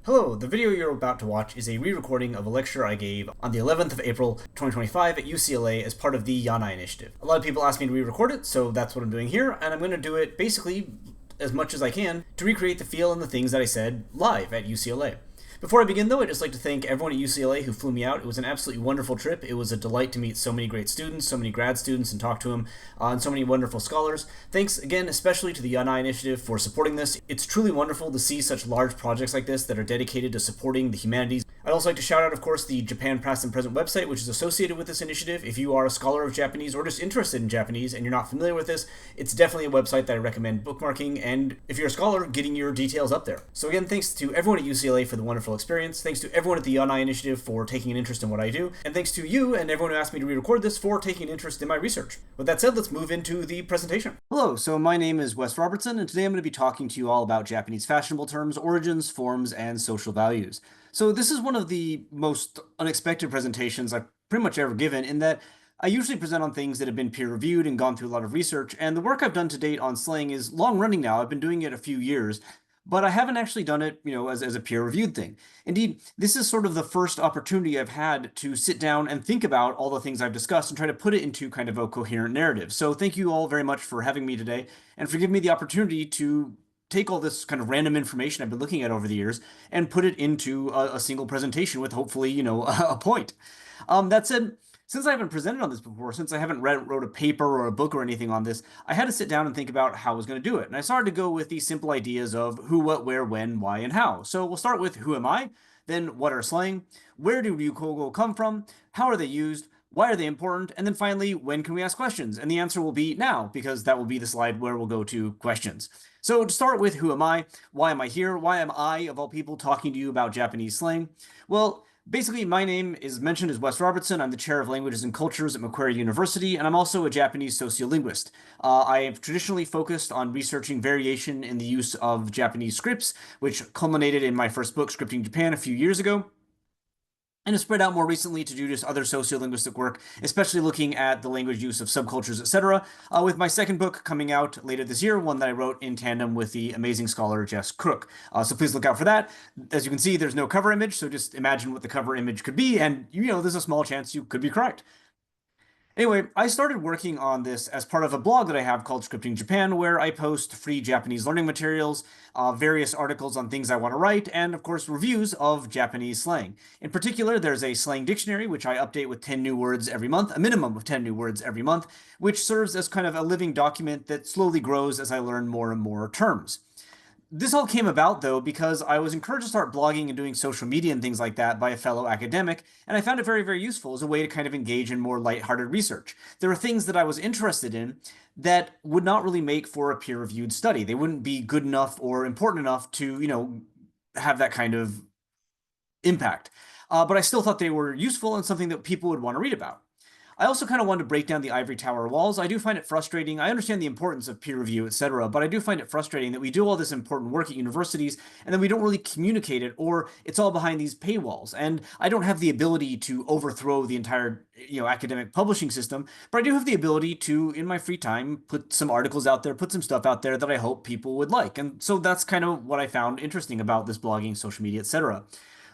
Hello, the video you're about to watch is a re-recording of a lecture I gave on the 11th of April 2025 at UCLA as part of the Yanai Initiative. A lot of people asked me to re-record it, so that's what I'm doing here, and I'm going to do it basically as much as I can to recreate the feel and the things that I said live at UCLA. Before I begin, though, I'd just like to thank everyone at UCLA who flew me out. It was an absolutely wonderful trip. It was a delight to meet so many great students, so many grad students, and talk to them, and so many wonderful scholars. Thanks again, especially to the Yanai Initiative for supporting this. It's truly wonderful to see such large projects like this that are dedicated to supporting the humanities. I'd also like to shout out, of course, the Japan Past and Present website, which is associated with this initiative. If you are a scholar of Japanese or just interested in Japanese and you're not familiar with this, it's definitely a website that I recommend bookmarking, and if you're a scholar, getting your details up there. So again, thanks to everyone at UCLA for the wonderful experience. Thanks to everyone at the Yanai Initiative for taking an interest in what I do, and thanks to you and everyone who asked me to re-record this for taking an interest in my research. With that said, let's move into the presentation. Hello, so my name is Wes Robertson, and today I'm going to be talking to you all about Japanese fashionable terms, origins, forms, and social values. So this is one of the most unexpected presentations I've pretty much ever given, in that I usually present on things that have been peer-reviewed and gone through a lot of research, and the work I've done to date on slang is long-running now. I've been doing it a few years, but I haven't actually done it, as a peer-reviewed thing. Indeed, this is sort of the first opportunity I've had to sit down and think about all the things I've discussed and try to put it into kind of a coherent narrative. So thank you all very much for having me today and for giving me the opportunity to take all this kind of random information I've been looking at over the years and put it into a single presentation with hopefully, a point. That said, since I haven't presented on this before, since I haven't wrote a paper or a book or anything on this, I had to sit down and think about how I was going to do it. And I started to go with these simple ideas of who, what, where, when, why, and how. So we'll start with who am I, then what are slang, where do ryukogo come from, how are they used, why are they important, and then finally, when can we ask questions? And the answer will be now, because that will be the slide where we'll go to questions. So to start with, who am I? Why am I here? Why am I, of all people, talking to you about Japanese slang? Well, basically, my name is mentioned as Wes Robertson. I'm the chair of languages and cultures at Macquarie University, and I'm also a Japanese sociolinguist. I have traditionally focused on researching variation in the use of Japanese scripts, which culminated in my first book, Scripting Japan, a few years ago, and have spread out more recently to do just other sociolinguistic work, especially looking at the language use of subcultures, etc., with my second book coming out later this year, one that I wrote in tandem with the amazing scholar Jess Crook. So please look out for that. As you can see, there's no cover image, so just imagine what the cover image could be, and there's a small chance you could be correct. Anyway, I started working on this as part of a blog that I have called Scripting Japan, where I post free Japanese learning materials, various articles on things I want to write, and of course, reviews of Japanese slang. In particular, there's a slang dictionary, which I update with 10 new words every month, a minimum of 10 new words every month, which serves as kind of a living document that slowly grows as I learn more and more terms. This all came about, though, because I was encouraged to start blogging and doing social media and things like that by a fellow academic, and I found it very, very useful as a way to kind of engage in more lighthearted research. There were things that I was interested in that would not really make for a peer-reviewed study. They wouldn't be good enough or important enough to, have that kind of impact. But I still thought they were useful and something that people would want to read about. I also kind of wanted to break down the ivory tower walls. I do find it frustrating. I understand the importance of peer review, etc., but I do find it frustrating that we do all this important work at universities and then we don't really communicate it, or it's all behind these paywalls. And I don't have the ability to overthrow the entire, academic publishing system, but I do have the ability to, in my free time, put some articles out there, put some stuff out there that I hope people would like. And so that's kind of what I found interesting about this blogging, social media, etc.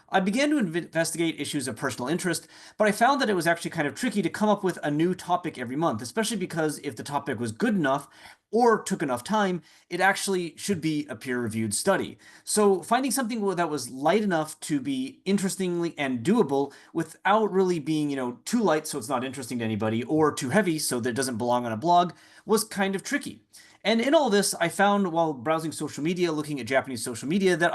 I began to investigate issues of personal interest, but I found that it was actually kind of tricky to come up with a new topic every month, especially because if the topic was good enough or took enough time, it actually should be a peer-reviewed study. So finding something that was light enough to be interestingly and doable without really being, too light so it's not interesting to anybody, or too heavy so that it doesn't belong on a blog, was kind of tricky. And in all this, I found while browsing social media, looking at Japanese social media, that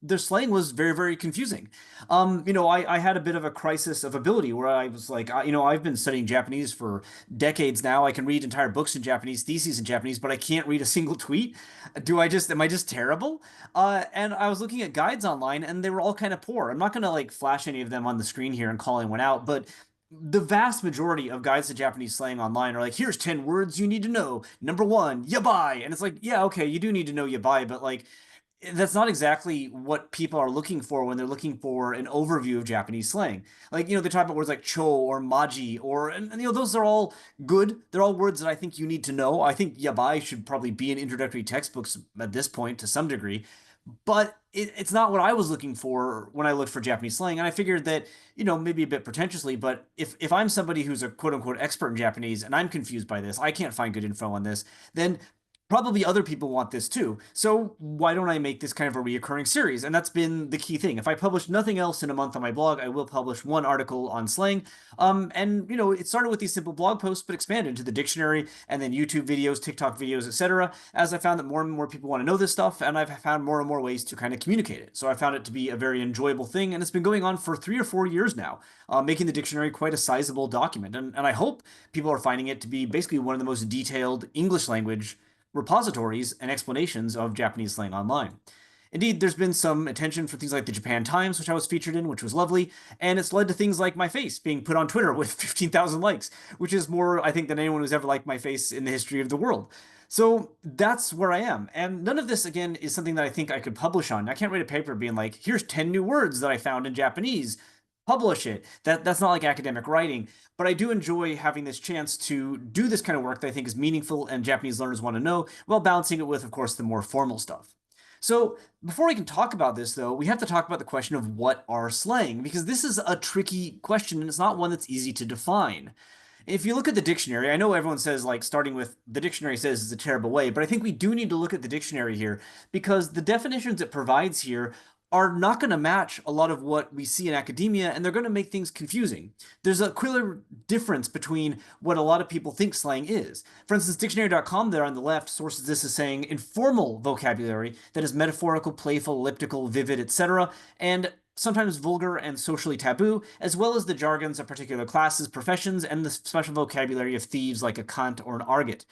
their slang was very, very confusing. I had a bit of a crisis of ability where I was like, I've been studying Japanese for decades now. I can read entire books in Japanese, theses in Japanese, but I can't read a single tweet. Am I just terrible? And I was looking at guides online and they were all kind of poor. I'm not going to like flash any of them on the screen here and call anyone out, but the vast majority of guides to Japanese slang online are like, here's 10 words you need to know. Number one, yabai. And it's like, yeah, okay, you do need to know yabai, but like, that's not exactly what people are looking for when they're looking for an overview of Japanese slang. Like, they talk about words like cho or maji, and those are all good. They're all words that I think you need to know. I think yabai should probably be in introductory textbooks at this point to some degree. but it's not what I was looking for when I looked for Japanese slang. And I figured that, maybe a bit pretentiously, but if I'm somebody who's a quote unquote expert in Japanese and I'm confused by this, I can't find good info on this, then probably other people want this too. So why don't I make this kind of a reoccurring series? And that's been the key thing. If I publish nothing else in a month on my blog, I will publish one article on slang. And it started with these simple blog posts, but expanded into the dictionary and then YouTube videos, TikTok videos, etc. As I found that more and more people want to know this stuff, and I've found more and more ways to kind of communicate it. So I found it to be a very enjoyable thing, and it's been going on for 3 or 4 years now, making the dictionary quite a sizable document. And I hope people are finding it to be basically one of the most detailed English language repositories and explanations of Japanese slang online. Indeed, there's been some attention for things like the Japan Times, which I was featured in, which was lovely, and it's led to things like my face being put on Twitter with 15,000 likes, which is more, I think, than anyone who's ever liked my face in the history of the world. So that's where I am. And none of this, again, is something that I think I could publish on. I can't write a paper being like, here's 10 new words that I found in Japanese. Publish it. That's not like academic writing, but I do enjoy having this chance to do this kind of work that I think is meaningful and Japanese learners want to know, while balancing it with, of course, the more formal stuff. So before we can talk about this, though, we have to talk about the question of what are slang, because this is a tricky question and it's not one that's easy to define. If you look at the dictionary, I know everyone says like starting with the dictionary says is a terrible way, but I think we do need to look at the dictionary here because the definitions it provides here are not going to match a lot of what we see in academia, and they're going to make things confusing. There's a clear difference between what a lot of people think slang is. For instance, dictionary.com there on the left sources this as saying informal vocabulary that is metaphorical, playful, elliptical, vivid, etc., and sometimes vulgar and socially taboo, as well as the jargons of particular classes, professions, and the special vocabulary of thieves like a cant or an argot.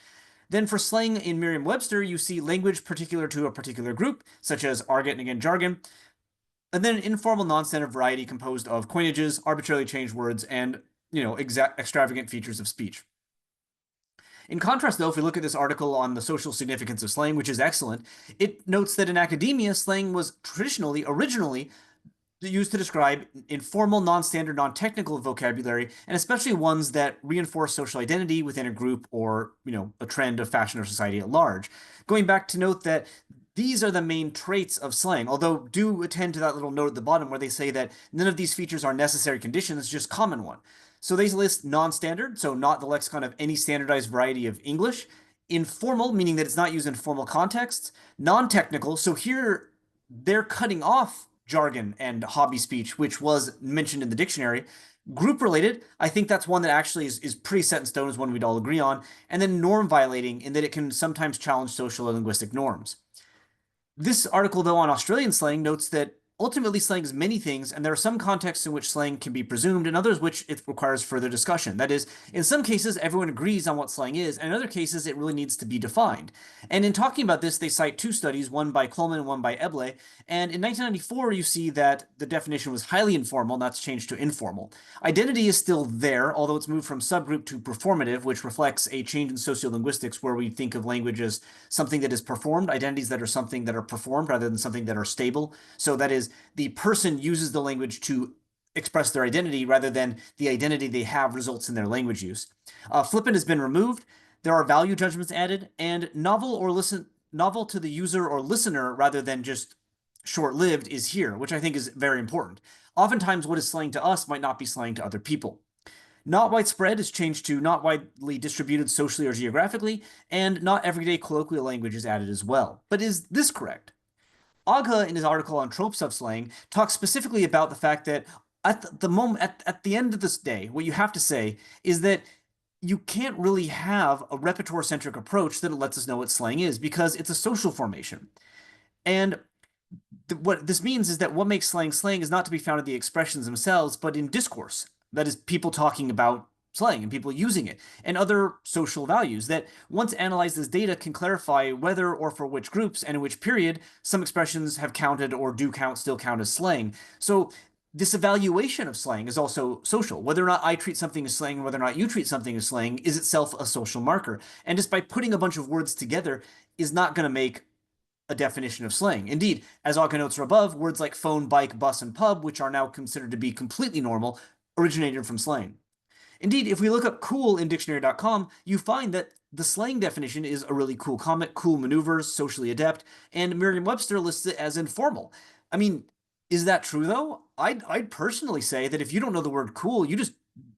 Then for slang in Merriam-Webster, you see language particular to a particular group, such as argot and again jargon, and then an informal non-standard variety composed of coinages, arbitrarily changed words, and extravagant features of speech. In contrast, though, if we look at this article on the social significance of slang, which is excellent, it notes that in academia, slang was originally used to describe informal, non-standard, non-technical vocabulary, and especially ones that reinforce social identity within a group or, a trend of fashion or society at large. Going back to note that these are the main traits of slang, although do attend to that little note at the bottom where they say that none of these features are necessary conditions, just common one. So they list non-standard, so not the lexicon of any standardized variety of English. Informal, meaning that it's not used in formal contexts. Non-technical, so here they're cutting off jargon and hobby speech, which was mentioned in the dictionary. Group related, I think that's one that actually is pretty set in stone, is one we'd all agree on. And then norm violating, in that it can sometimes challenge social and linguistic norms. This article, though, on Australian slang notes that ultimately slang is many things, and there are some contexts in which slang can be presumed, and others which it requires further discussion. That is, in some cases, everyone agrees on what slang is, and in other cases, it really needs to be defined. And in talking about this, they cite two studies, one by Coleman and one by Eble, and in 1994, you see that the definition was highly informal, and that's changed to informal. Identity is still there, although it's moved from subgroup to performative, which reflects a change in sociolinguistics where we think of language as something that is performed, identities that are something that are performed rather than something that are stable. So that is, the person uses the language to express their identity rather than the identity they have results in their language use. Flippant has been removed. There are value judgments added, and novel to the user or listener rather than just short-lived is here, which I think is very important. Oftentimes, what is slang to us might not be slang to other people. Not widespread is changed to not widely distributed socially or geographically, and not everyday colloquial language is added as well. But is this correct? Agha, in his article on tropes of slang, talks specifically about the fact that at the end of this day, what you have to say is that you can't really have a repertoire-centric approach that lets us know what slang is because it's a social formation. And what this means is that what makes slang slang is not to be found in the expressions themselves, but in discourse. That is, people talking about slang and people using it, and other social values that, once analyzed as data, can clarify whether or for which groups and in which period some expressions have counted or still count as slang. So this evaluation of slang is also social. Whether or not I treat something as slang, whether or not you treat something as slang, is itself a social marker. And just by putting a bunch of words together is not going to make a definition of slang. Indeed, as Agha notes above, words like phone, bike, bus, and pub, which are now considered to be completely normal, originated from slang. Indeed, if we look up cool in dictionary.com, you find that the slang definition is a really cool comment, cool maneuvers, socially adept, and Merriam-Webster lists it as informal. I mean, is that true though? I'd personally say that if you don't know the word cool, you just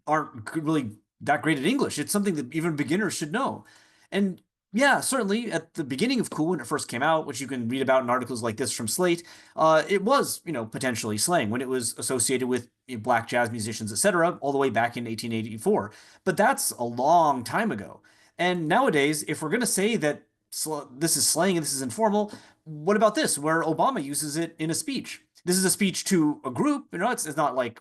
aren't really that great at English. It's something that even beginners should know. And yeah, certainly at the beginning of cool when it first came out, which you can read about in articles like this from Slate, it was, potentially slang when it was associated with black jazz musicians, etc., all the way back in 1884. But that's a long time ago. And nowadays, if we're going to say that this is slang and this is informal, what about this, where Obama uses it in a speech? This is a speech to a group. It's not like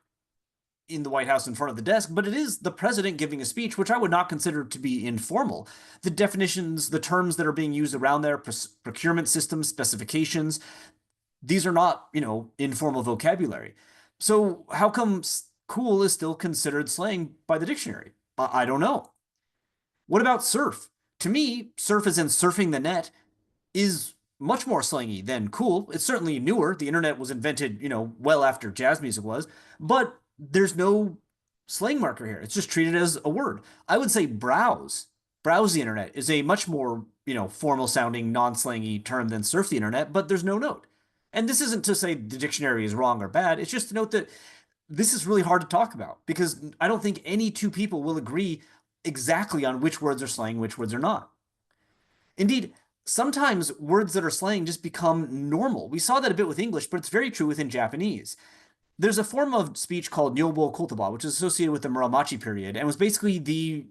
in the White House in front of the desk, but it is the president giving a speech, which I would not consider to be informal. The definitions, the terms that are being used around there, procurement systems, specifications, these are not, informal vocabulary. So how come cool is still considered slang by the dictionary? I don't know. What about surf? To me, surf as in surfing the net is much more slangy than cool. It's certainly newer. The internet was invented, well after jazz music was, but there's no slang marker here. It's just treated as a word. I would say browse the internet is a much more, formal sounding, non-slangy term than surf the internet, but there's no note. And this isn't to say the dictionary is wrong or bad. It's just to note that this is really hard to talk about because I don't think any two people will agree exactly on which words are slang, which words are not. Indeed, sometimes words that are slang just become normal. We saw that a bit with English, but it's very true within Japanese. There's a form of speech called Nyobo Kotoba, which is associated with the Muromachi period and was basically the,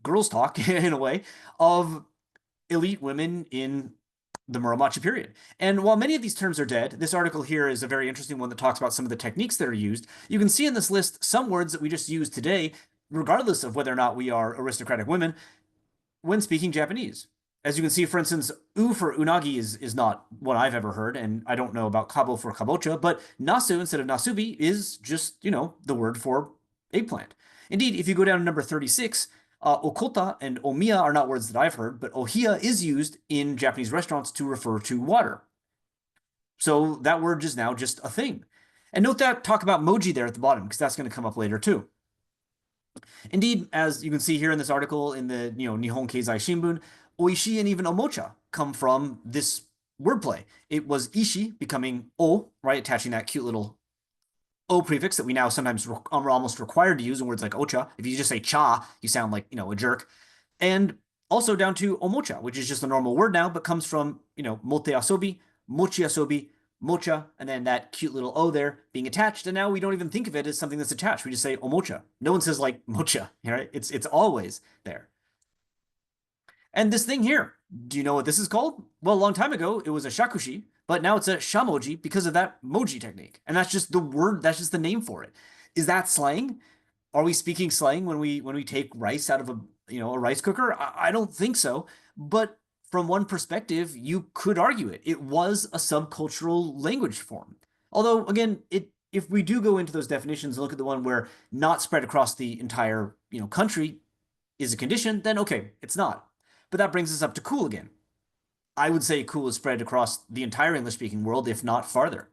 girls' talk in a way of elite women in the Muromachi period. And while many of these terms are dead, this article here is a very interesting one that talks about some of the techniques that are used. You can see in this list some words that we just use today, regardless of whether or not we are aristocratic women, when speaking Japanese. As you can see, for instance, u for unagi is not what I've ever heard, and I don't know about kabo for kabocha, but nasu instead of nasubi is just, the word for eggplant. Indeed, if you go down to number 36, okota and omiya are not words that I've heard, but ohiya is used in Japanese restaurants to refer to water. So that word is now just a thing. And note that talk about moji there at the bottom, because that's going to come up later too. Indeed, as you can see here in this article in the Nihon Keizai Shimbun, oishi and even omocha come from this wordplay. It was ishi becoming o, right, attaching that cute little o prefix that we now sometimes are almost required to use in words like ocha. If you just say cha, you sound like, a jerk. And also down to omocha, which is just a normal word now, but comes from, mote asobi, mochi asobi, mocha, and then that cute little O there being attached. And now we don't even think of it as something that's attached. We just say omocha. No one says like mocha, right? It's always there. And this thing here, do you know what this is called? Well, a long time ago, it was a shakushi, but now it's a shamoji because of that moji technique. And that's just the word, that's just the name for it. Is that slang? Are we speaking slang when we take rice out of a rice cooker? I don't think so. But from one perspective, you could argue it. It was a subcultural language form. Although, again, if we do go into those definitions and look at the one where not spread across the entire country is a condition, then okay, it's not. But that brings us up to cool again. I would say cool is spread across the entire English-speaking world, if not farther.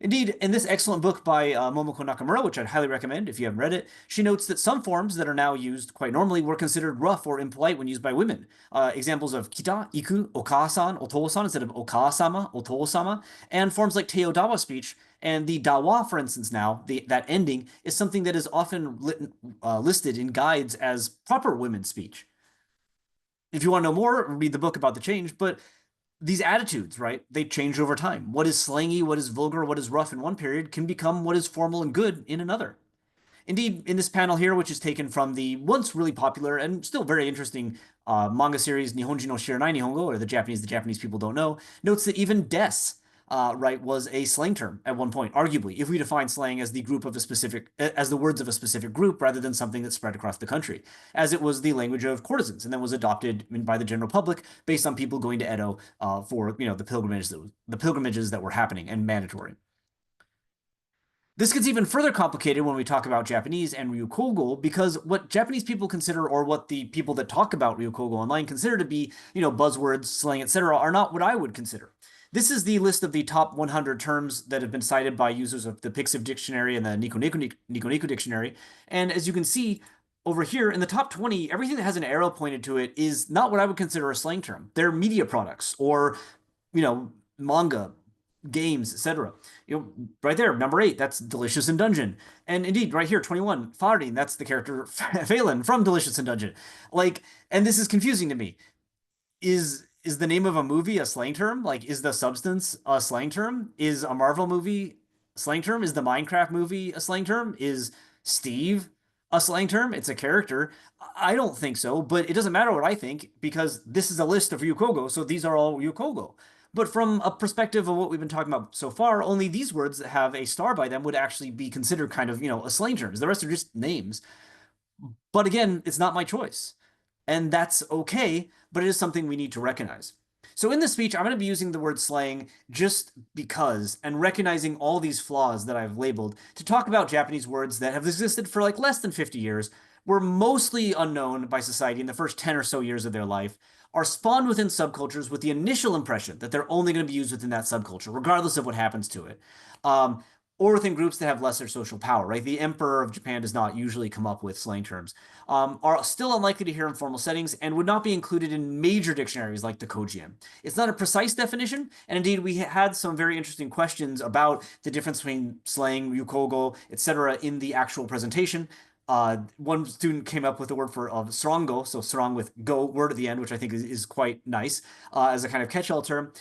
Indeed, in this excellent book by Momoko Nakamura, which I'd highly recommend if you haven't read it, she notes that some forms that are now used quite normally were considered rough or impolite when used by women. Examples of kita, iku, okasan, otosan instead of okasama, otosama, and forms like teodawa speech and the dawa, for instance, now, that ending is something that is often listed in guides as proper women's speech. If you want to know more, read the book about the change, but these attitudes, right, they change over time. What is slangy, what is vulgar, what is rough in one period can become what is formal and good in another. Indeed, in this panel here, which is taken from the once really popular and still very interesting manga series Nihonji no Shiranai Nihongo, or the Japanese people don't know, notes that even des, right, was a slang term at one point, arguably, if we define slang as the words of a specific group rather than something that spread across the country, as it was the language of courtesans and then was adopted by the general public based on people going to Edo for the pilgrimages that were happening and mandatory. This gets even further complicated when we talk about Japanese and Ryukogo, because what Japanese people consider, or what the people that talk about Ryukogo online consider to be, buzzwords, slang, etc., are not what I would consider. This is the list of the top 100 terms that have been cited by users of the Pixiv dictionary and the Nico dictionary. And as you can see over here in the top 20, everything that has an arrow pointed to it is not what I would consider a slang term. They're media products or, manga, games, etc. Right there, number 8, that's Delicious in Dungeon. And indeed, right here, 21, Farin, that's the character Phelan from Delicious in Dungeon. Like, and this is confusing to me. Is the name of a movie a slang term? Like, is the substance a slang term? Is a Marvel movie a slang term? Is the Minecraft movie a slang term? Is Steve a slang term? It's a character. I don't think so, but it doesn't matter what I think because this is a list of Ryukogo, so these are all Ryukogo. But from a perspective of what we've been talking about so far, only these words that have a star by them would actually be considered kind of, a slang term. The rest are just names. But again, it's not my choice. And that's okay, but it is something we need to recognize. So in this speech, I'm going to be using the word slang just because and recognizing all these flaws that I've labeled to talk about Japanese words that have existed for like less than 50 years, were mostly unknown by society in the first 10 or so years of their life, are spawned within subcultures with the initial impression that they're only going to be used within that subculture, regardless of what happens to it. Or within groups that have lesser social power, right? The emperor of Japan does not usually come up with slang terms, are still unlikely to hear in formal settings and would not be included in major dictionaries like the Kojien. It's not a precise definition, and indeed we had some very interesting questions about the difference between slang, ryukogo, etc. in the actual presentation. One student came up with the word for strongo, so strong with go word at the end, which I think is quite nice as a kind of catch-all term.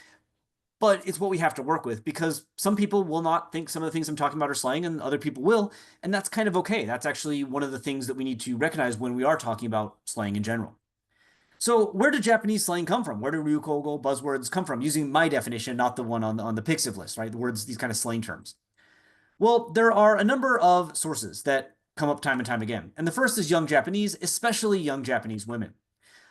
But it's what we have to work with because some people will not think some of the things I'm talking about are slang and other people will. And that's kind of okay. That's actually one of the things that we need to recognize when we are talking about slang in general. So where did Japanese slang come from? Where do ryukogo buzzwords come from? Using my definition, not the one on the Pixiv list, right? The words, these kind of slang terms. Well, there are a number of sources that come up time and time again. And the first is young Japanese, especially young Japanese women.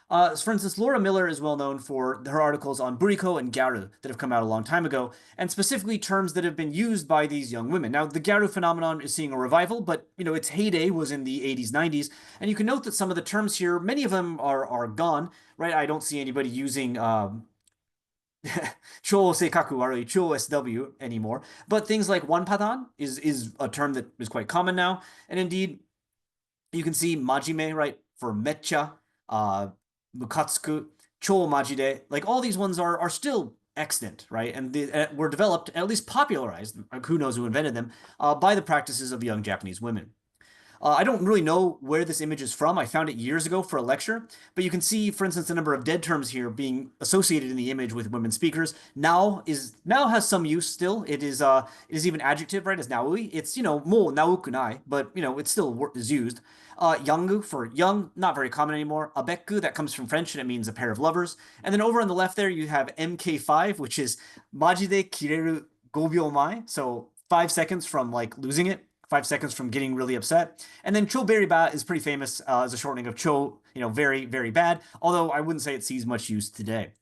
For instance, Laura Miller is well known for her articles on buriko and gyaru that have come out a long time ago, and specifically terms that have been used by these young women. Now, the gyaru phenomenon is seeing a revival, but its heyday was in the 80s, 90s, and you can note that some of the terms here, many of them are gone, right? I don't see anybody using Cho Seikaku or Cho SW anymore, but things like one patan is a term that is quite common now, and indeed, you can see majime, right, for mecha, Mukatsuku, Chou Majide, like all these ones are still extant, right? And they were developed, at least popularized, who knows who invented them, by the practices of young Japanese women. I don't really know where this image is from. I found it years ago for a lecture, but you can see, for instance, the number of dead terms here being associated in the image with women speakers. Now has some use still. It is even adjective, right? As naui. It's mo naukunai, but it still is used. Yangu for young, not very common anymore. Abeku, that comes from French and it means a pair of lovers. And then over on the left there, you have MK5, which is majide kireru gobyo mai, so 5 seconds from like losing it. 5 seconds from getting really upset. And then Cho Very Ba is pretty famous as a shortening of Cho, very, very bad, although I wouldn't say it sees much use today.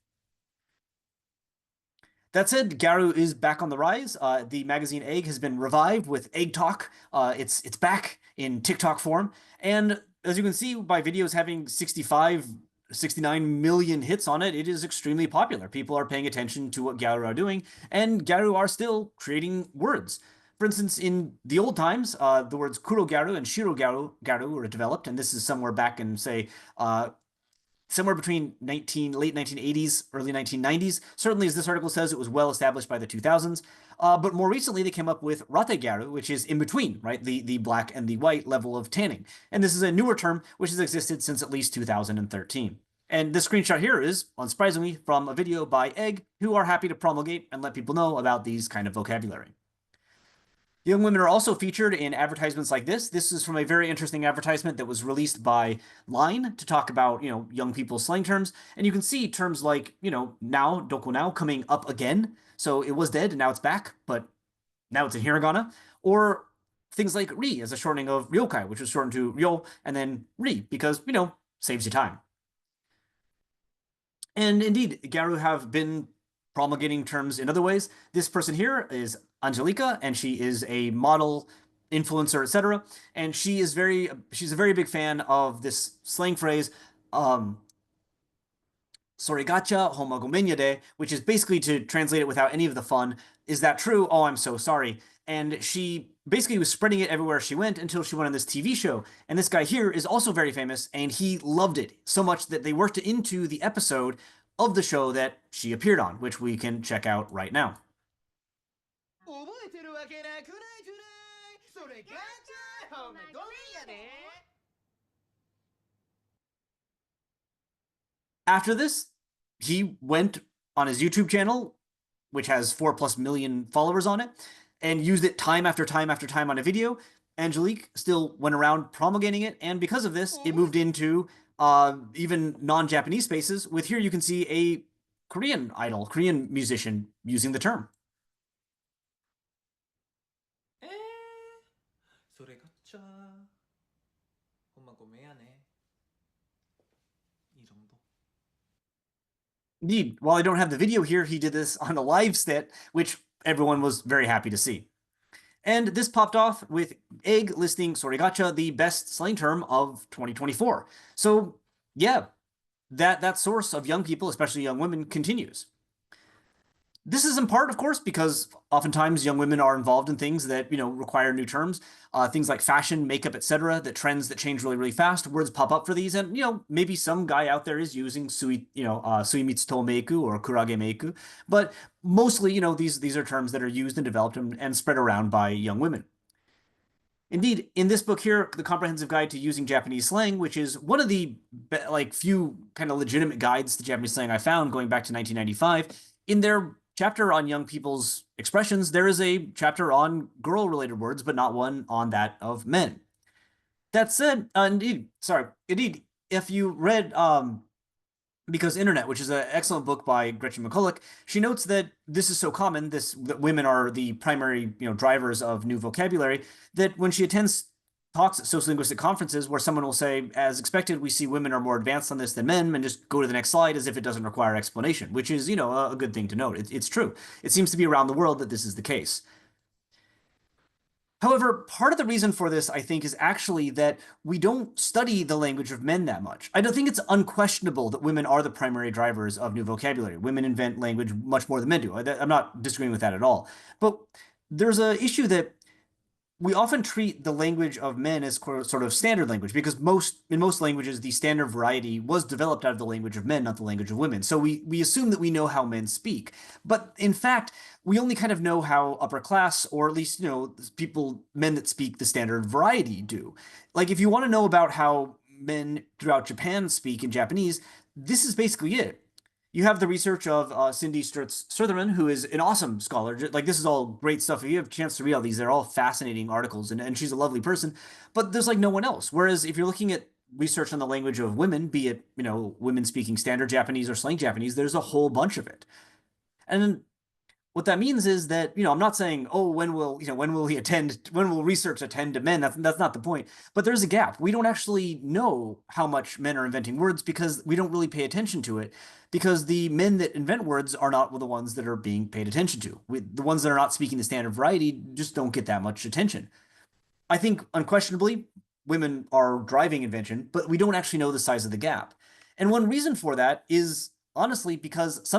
That said, Garu is back on the rise. The magazine Egg has been revived with Egg Talk. It's back in TikTok form. And as you can see by videos having 69 million hits on it, it is extremely popular. People are paying attention to what Garu are doing, and Garu are still creating words. For instance, in the old times, the words kuro garu and shiro garu were developed, and this is somewhere back in, say, somewhere between late 1980s, early 1990s. Certainly, as this article says, it was well established by the 2000s. But more recently, they came up with rate garu, which is in between, right? The black and the white level of tanning. And this is a newer term which has existed since at least 2013. And this screenshot here is, unsurprisingly, from a video by Egg, who are happy to promulgate and let people know about these kind of vocabulary. Young women are also featured in advertisements like this. This is from a very interesting advertisement that was released by Line to talk about, young people's slang terms. And you can see terms like, now, doko now, coming up again. So it was dead and now it's back, but now it's in hiragana. Or things like ri as a shortening of ryokai, which was shortened to ryo, and then ri because, saves you time. And indeed, Garu have been promulgating terms in other ways. This person here is Angelica, and she is a model, influencer, etc. And she's a very big fan of this slang phrase, Sorigacha homagomenya de, which is basically to translate it without any of the fun. Is that true? Oh, I'm so sorry. And she basically was spreading it everywhere she went until she went on this TV show. And this guy here is also very famous, and he loved it so much that they worked it into the episode of the show that she appeared on, which we can check out right now. After this, he went on his YouTube channel, which has 4+ million followers on it, and used it time after time after time on a video. Angelique still went around promulgating it, and because of this, it moved into even non-Japanese spaces. With here, you can see a Korean idol, Korean musician using the term. それがっちゃほんまごめんやねいろんど Indeed, while I don't have the video here, he did this on a live stit, which everyone was very happy to see. And this popped off with Egg listing Sorigacha the best slang term of 2024. So yeah, that source of young people, especially young women, continues. This is in part, of course, because oftentimes young women are involved in things that require new terms, things like fashion, makeup, etc. That trends that change really, really fast. Words pop up for these, and maybe some guy out there is using suimitsu to meiku or kurage meiku, but mostly, these are terms that are used and developed and spread around by young women. Indeed, in this book here, The Comprehensive Guide to Using Japanese Slang, which is one of the few kind of legitimate guides to Japanese slang I found going back to 1995, in their chapter on young people's expressions, there is a chapter on girl-related words, but not one on that of men. That said, indeed, if you read Because Internet, which is an excellent book by Gretchen McCulloch, she notes that this is so common, that women are the primary drivers of new vocabulary, that when she attends talks at sociolinguistic conferences where someone will say, as expected, we see women are more advanced on this than men, and just go to the next slide as if it doesn't require explanation, which is, a good thing to note. It's true. It seems to be around the world that this is the case. However, part of the reason for this, I think, is actually that we don't study the language of men that much. I don't think it's unquestionable that women are the primary drivers of new vocabulary. Women invent language much more than men do. I'm not disagreeing with that at all. But there's an issue that we often treat the language of men as sort of standard language, because in most languages, the standard variety was developed out of the language of men, not the language of women. So we assume that we know how men speak. But in fact, we only kind of know how upper class, or at least, men that speak the standard variety do. Like, if you want to know about how men throughout Japan speak in Japanese, this is basically it. You have the research of Cindy Sturtz-Sutherland, who is an awesome scholar. Like, this is all great stuff. If you have a chance to read all these, they're all fascinating articles, and she's a lovely person. But there's no one else. Whereas if you're looking at research on the language of women, be it, women speaking standard Japanese or slang Japanese, there's a whole bunch of it. And what that means is that, I'm not saying, oh, when will research attend to men? That's not the point. But there's a gap. We don't actually know how much men are inventing words because we don't really pay attention to it, because the men that invent words are not the ones that are being paid attention to. The ones that are not speaking the standard variety just don't get that much attention. I think unquestionably women are driving invention, but we don't actually know the size of the gap. And one reason for that is honestly because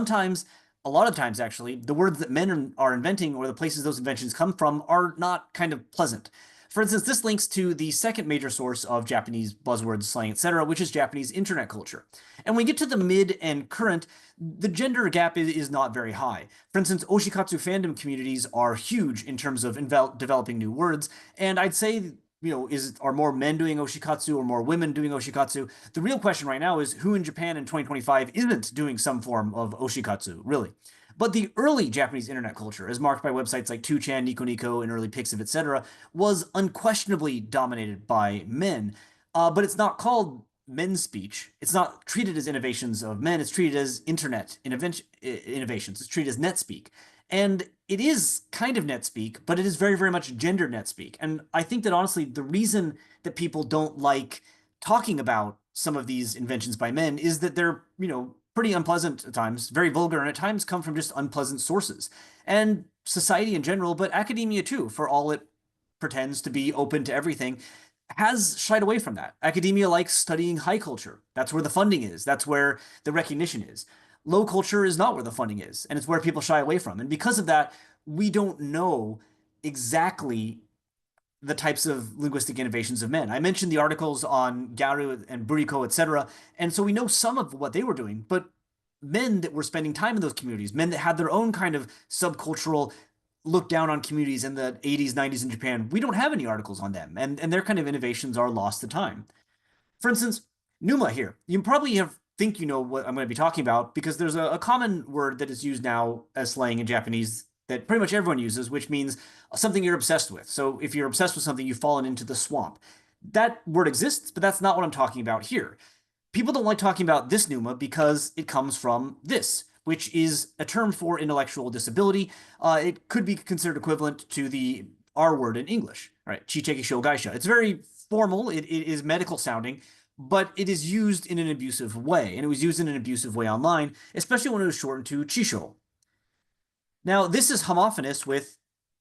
a lot of times, actually, the words that men are inventing, or the places those inventions come from, are not kind of pleasant. For instance, this links to the second major source of Japanese buzzwords, slang, etc., which is Japanese internet culture. And when we get to the mid and current, the gender gap is not very high. For instance, oshikatsu fandom communities are huge in terms of developing new words, and I'd say, are more men doing oshikatsu or more women doing oshikatsu? The real question right now is who in Japan in 2025 isn't doing some form of oshikatsu, really? But the early Japanese internet culture, as marked by websites like 2chan, Nico Nico, and early Pixiv, etc., was unquestionably dominated by men. But it's not called men's speech. It's not treated as innovations of men. It's treated as internet innovations. It's treated as net speak. And it is kind of net speak, but it is very, very much gender net speak. And I think that honestly, the reason that people don't like talking about some of these inventions by men is that they're, pretty unpleasant at times, very vulgar, and at times come from just unpleasant sources. And society in general, but academia too, for all it pretends to be open to everything, has shied away from that. Academia likes studying high culture. That's where the funding is. That's where the recognition is. Low culture is not where the funding is, and it's where people shy away from. And because of that, we don't know exactly the types of linguistic innovations of men. I mentioned the articles on Garu and Buriko, etc. And so we know some of what they were doing, but men that were spending time in those communities, men that had their own kind of subcultural look down on communities in the 80s, 90s in Japan, we don't have any articles on them. And their kind of innovations are lost to time. For instance, Numa here. You probably think you know what I'm going to be talking about because there's a common word that is used now as slang in Japanese that pretty much everyone uses, which means something you're obsessed with. So if you're obsessed with something, you've fallen into the swamp. That word exists, but that's not what I'm talking about here. People don't like talking about this Numa because it comes from this, which is a term for intellectual disability. It could be considered equivalent to the R word in English, right? Chicheki Shogaisha. It's very formal, it is medical sounding, but it is used in an abusive way. And it was used in an abusive way online, especially when it was shortened to Chisho. Now, this is homophonous with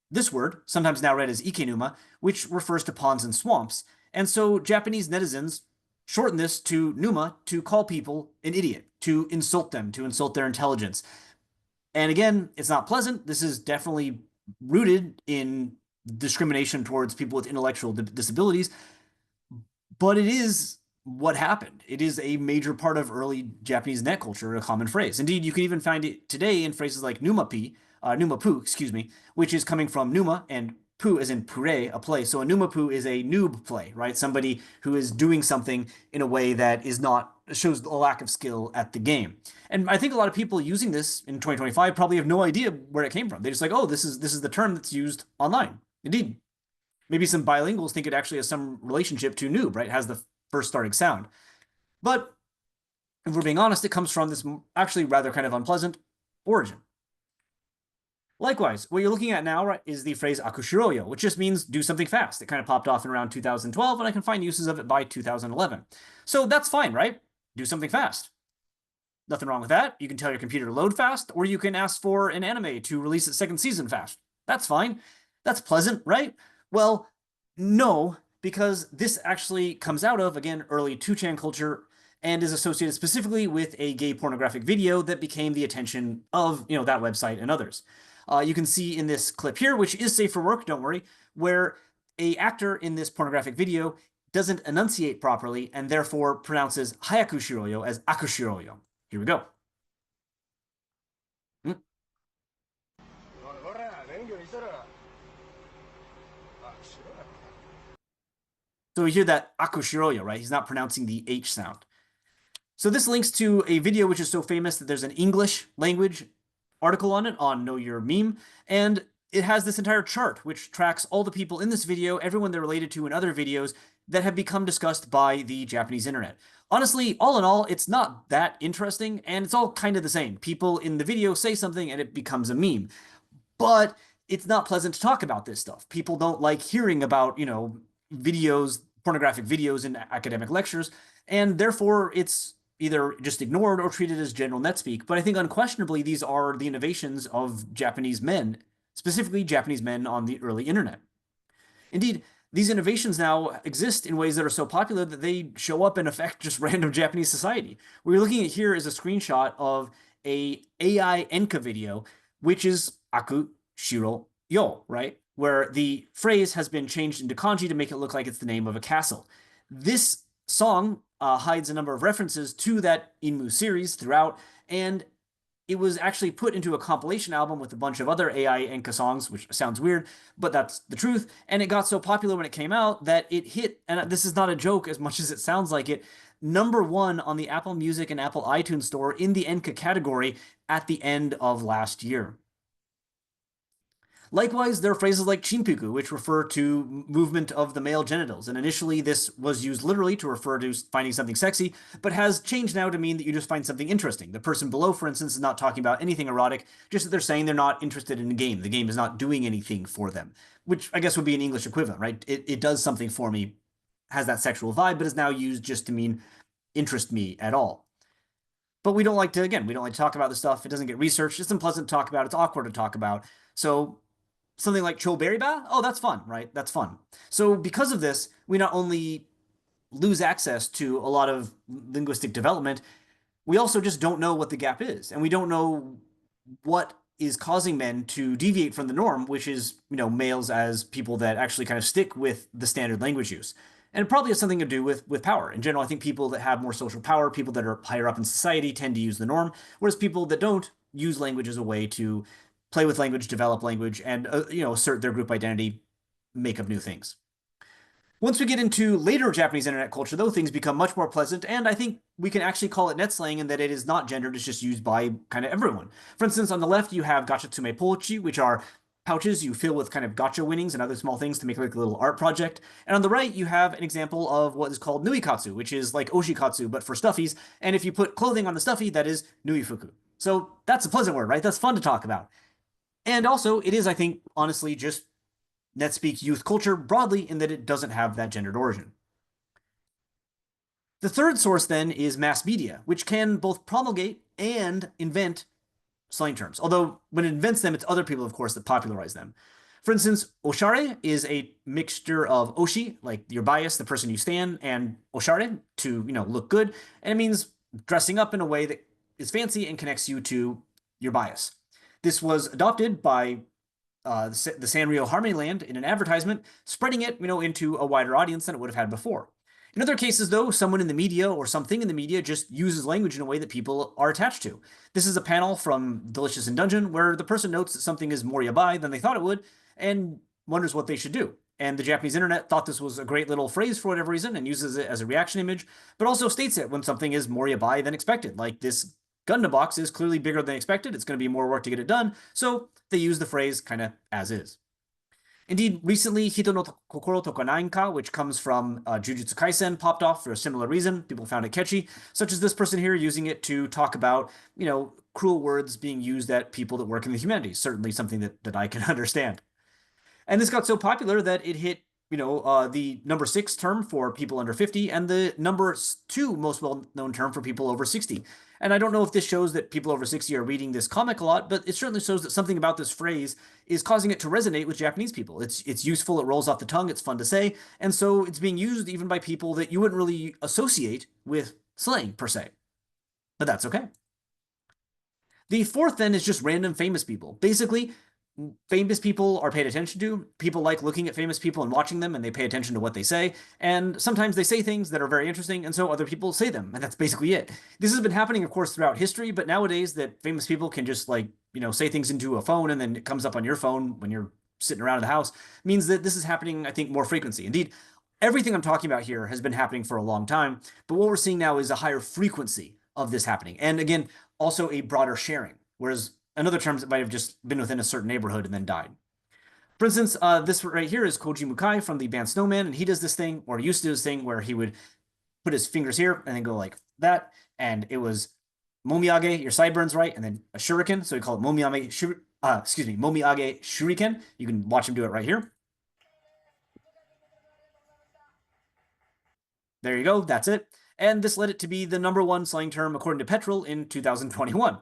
this word, sometimes now read as Ikenuma, which refers to ponds and swamps. And so Japanese netizens shorten this to Numa to call people an idiot, to insult them, to insult their intelligence. And again, it's not pleasant. This is definitely rooted in discrimination towards people with intellectual disabilities, but it is what happened. It is a major part of early Japanese net culture, a common phrase. Indeed, you can even find it today in phrases like numapu, excuse me, which is coming from numa and pu as in puree, a play. So a numapu is a noob play, right? Somebody who is doing something in a way that is not shows a lack of skill at the game. And I think a lot of people using this in 2025 probably have no idea where it came from. They're just like, oh, this is the term that's used online. Indeed. Maybe some bilinguals think it actually has some relationship to noob, right? It has the first starting sound. But if we're being honest, it comes from this actually rather kind of unpleasant origin. Likewise, what you're looking at now, right, is the phrase akushiroyo, which just means do something fast. It kind of popped off in around 2012, and I can find uses of it by 2011. So that's fine, right? Do something fast. Nothing wrong with that. You can tell your computer to load fast, or you can ask for an anime to release its second season fast. That's fine. That's pleasant, right? Well, no, because this actually comes out of, again, early 2chan culture and is associated specifically with a gay pornographic video that became the attention of, that website and others. You can see in this clip here, which is safe for work, don't worry, where a actor in this pornographic video doesn't enunciate properly and therefore pronounces hayaku shiroyo as akushiroyo. Here we go. So we hear that akushiroyo, right? He's not pronouncing the H sound. So this links to a video which is so famous that there's an English language article on it on Know Your Meme, and it has this entire chart which tracks all the people in this video, everyone they're related to in other videos that have become discussed by the Japanese internet. Honestly, all in all, it's not that interesting, and it's all kind of the same. People in the video say something and it becomes a meme. But it's not pleasant to talk about this stuff. People don't like hearing about, videos, pornographic videos in academic lectures, and therefore it's either just ignored or treated as general net speak. But I think unquestionably these are the innovations of Japanese men, specifically Japanese men on the early internet. Indeed, these innovations now exist in ways that are so popular that they show up and affect just random Japanese society. What you're looking at here is a screenshot of a AI Enka video, which is Aku Shiro Yo, right? Where the phrase has been changed into kanji to make it look like it's the name of a castle. This song hides a number of references to that Inmu series throughout, and it was actually put into a compilation album with a bunch of other AI Enka songs, which sounds weird, but that's the truth. And it got so popular when it came out that it hit, and this is not a joke as much as it sounds like it, #1 on the Apple Music and Apple iTunes store in the Enka category at the end of last year. Likewise, there are phrases like chinpuku, which refer to movement of the male genitals. And initially, this was used literally to refer to finding something sexy, but has changed now to mean that you just find something interesting. The person below, for instance, is not talking about anything erotic, just that they're saying they're not interested in the game. The game is not doing anything for them, which I guess would be an English equivalent, right? It does something for me, has that sexual vibe, but is now used just to mean interest me at all. But we don't like to talk about this stuff. It doesn't get researched. It's unpleasant to talk about. It's awkward to talk about. So something like choberiba, oh, that's fun, right? That's fun. So because of this, we not only lose access to a lot of linguistic development, we also just don't know what the gap is, and we don't know what is causing men to deviate from the norm, which is, males as people that actually kind of stick with the standard language use. And it probably has something to do with power. In general, I think people that have more social power, people that are higher up in society, tend to use the norm, whereas people that don't use language as a way to play with language, develop language, and assert their group identity, make up new things. Once we get into later Japanese internet culture, though, things become much more pleasant, and I think we can actually call it net slang in that it is not gendered, it's just used by kind of everyone. For instance, on the left, you have gachatsume pochi, which are pouches you fill with kind of gacha winnings and other small things to make like a little art project. And on the right, you have an example of what is called nuikatsu, which is like oshikatsu, but for stuffies. And if you put clothing on the stuffy, that is nuifuku. So that's a pleasant word, right? That's fun to talk about. And also, it is, I think, honestly, just NetSpeak youth culture broadly in that it doesn't have that gendered origin. The third source then is mass media, which can both promulgate and invent slang terms. Although when it invents them, it's other people, of course, that popularize them. For instance, oshare is a mixture of oshi, like your bias, the person you stand, and oshare, to look good, and it means dressing up in a way that is fancy and connects you to your bias. This was adopted by the Sanrio Harmony Land in an advertisement, spreading it, into a wider audience than it would have had before. In other cases, though, someone in the media or something in the media just uses language in a way that people are attached to. This is a panel from Delicious in Dungeon where the person notes that something is more yabai than they thought it would and wonders what they should do. And the Japanese internet thought this was a great little phrase for whatever reason and uses it as a reaction image, but also states it when something is more yabai than expected, like this Gundam box is clearly bigger than expected. It's going to be more work to get it done. So they use the phrase kind of as is. Indeed, recently, Hito no Kokoro to Kanainka, which comes from Jujutsu Kaisen, popped off for a similar reason. People found it catchy, such as this person here using it to talk about, cruel words being used at people that work in the humanities. Certainly something that I can understand. And this got so popular that it hit, the number 6 term for people under 50 and the number 2 most well-known term for people over 60. And I don't know if this shows that people over 60 are reading this comic a lot, but it certainly shows that something about this phrase is causing it to resonate with Japanese people. It's useful, it rolls off the tongue, it's fun to say, and so it's being used even by people that you wouldn't really associate with slang, per se. But that's okay. The fourth, then, is just random famous people. Basically, famous people are paid attention to. People like looking at famous people and watching them, and they pay attention to what they say. And sometimes they say things that are very interesting, and so other people say them, and that's basically it. This has been happening, of course, throughout history, but nowadays that famous people can just say things into a phone, and then it comes up on your phone when you're sitting around in the house, means that this is happening, I think, more frequency. Indeed, everything I'm talking about here has been happening for a long time, but what we're seeing now is a higher frequency of this happening. And again, also a broader sharing, whereas in other terms, it might have just been within a certain neighborhood and then died. For instance, this right here is Koji Mukai from the band Snowman, and he does this thing, or used to do this thing, where he would put his fingers here and then go like that, and it was momiage, your sideburns, right, and then a shuriken, so we call it momiage shuriken. You can watch him do it right here. There you go, that's it. And this led it to be the number 1 slang term according to Petrol in 2021.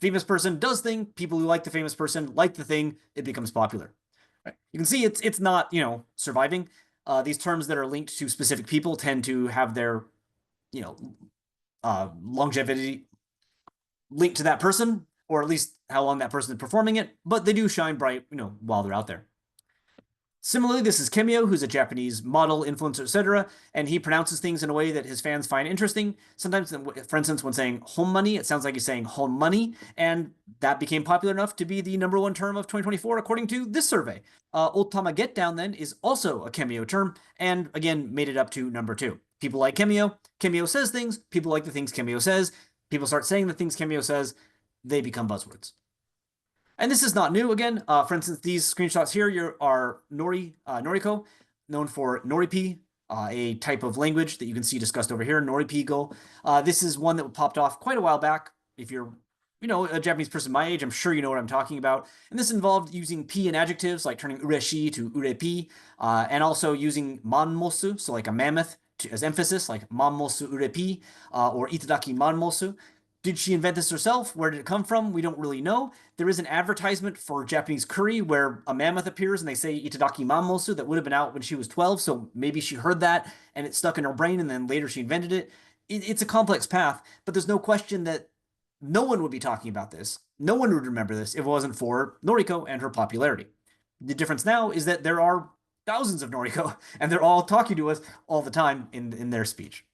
Famous person does thing, people who like the famous person like the thing, it becomes popular. Right? You can see it's not, surviving. These terms that are linked to specific people tend to have their, longevity linked to that person, or at least how long that person is performing it, but they do shine bright, while they're out there. Similarly, this is Kemio, who's a Japanese model, influencer, etc., and he pronounces things in a way that his fans find interesting. Sometimes, for instance, when saying home money, it sounds like he's saying home money, and that became popular enough to be the number 1 term of 2024, according to this survey. Otama Get Down, then, is also a Kemio term, and again, made it up to number 2. People like Kemio. Kemio says things. People like the things Kemio says. People start saying the things Kemio says. They become buzzwords. And this is not new again. For instance, these screenshots here are Noriko, known for Noripi, a type of language that you can see discussed over here, Noripigo. This is one that popped off quite a while back. If you're, a Japanese person my age, I'm sure you know what I'm talking about. And this involved using P in adjectives, like turning ureshi to urepi, and also using manmosu, so like a mammoth, as emphasis, like manmosu urepi, or itadaki manmosu. Did she invent this herself? Where did it come from? We don't really know. There is an advertisement for Japanese curry where a mammoth appears and they say Itadaki Mamosu that would have been out when she was 12. So maybe she heard that and it stuck in her brain and then later she invented it. It's a complex path, but there's no question that no one would be talking about this. No one would remember this if it wasn't for Noriko and her popularity. The difference now is that there are thousands of Noriko and they're all talking to us all the time in their speech.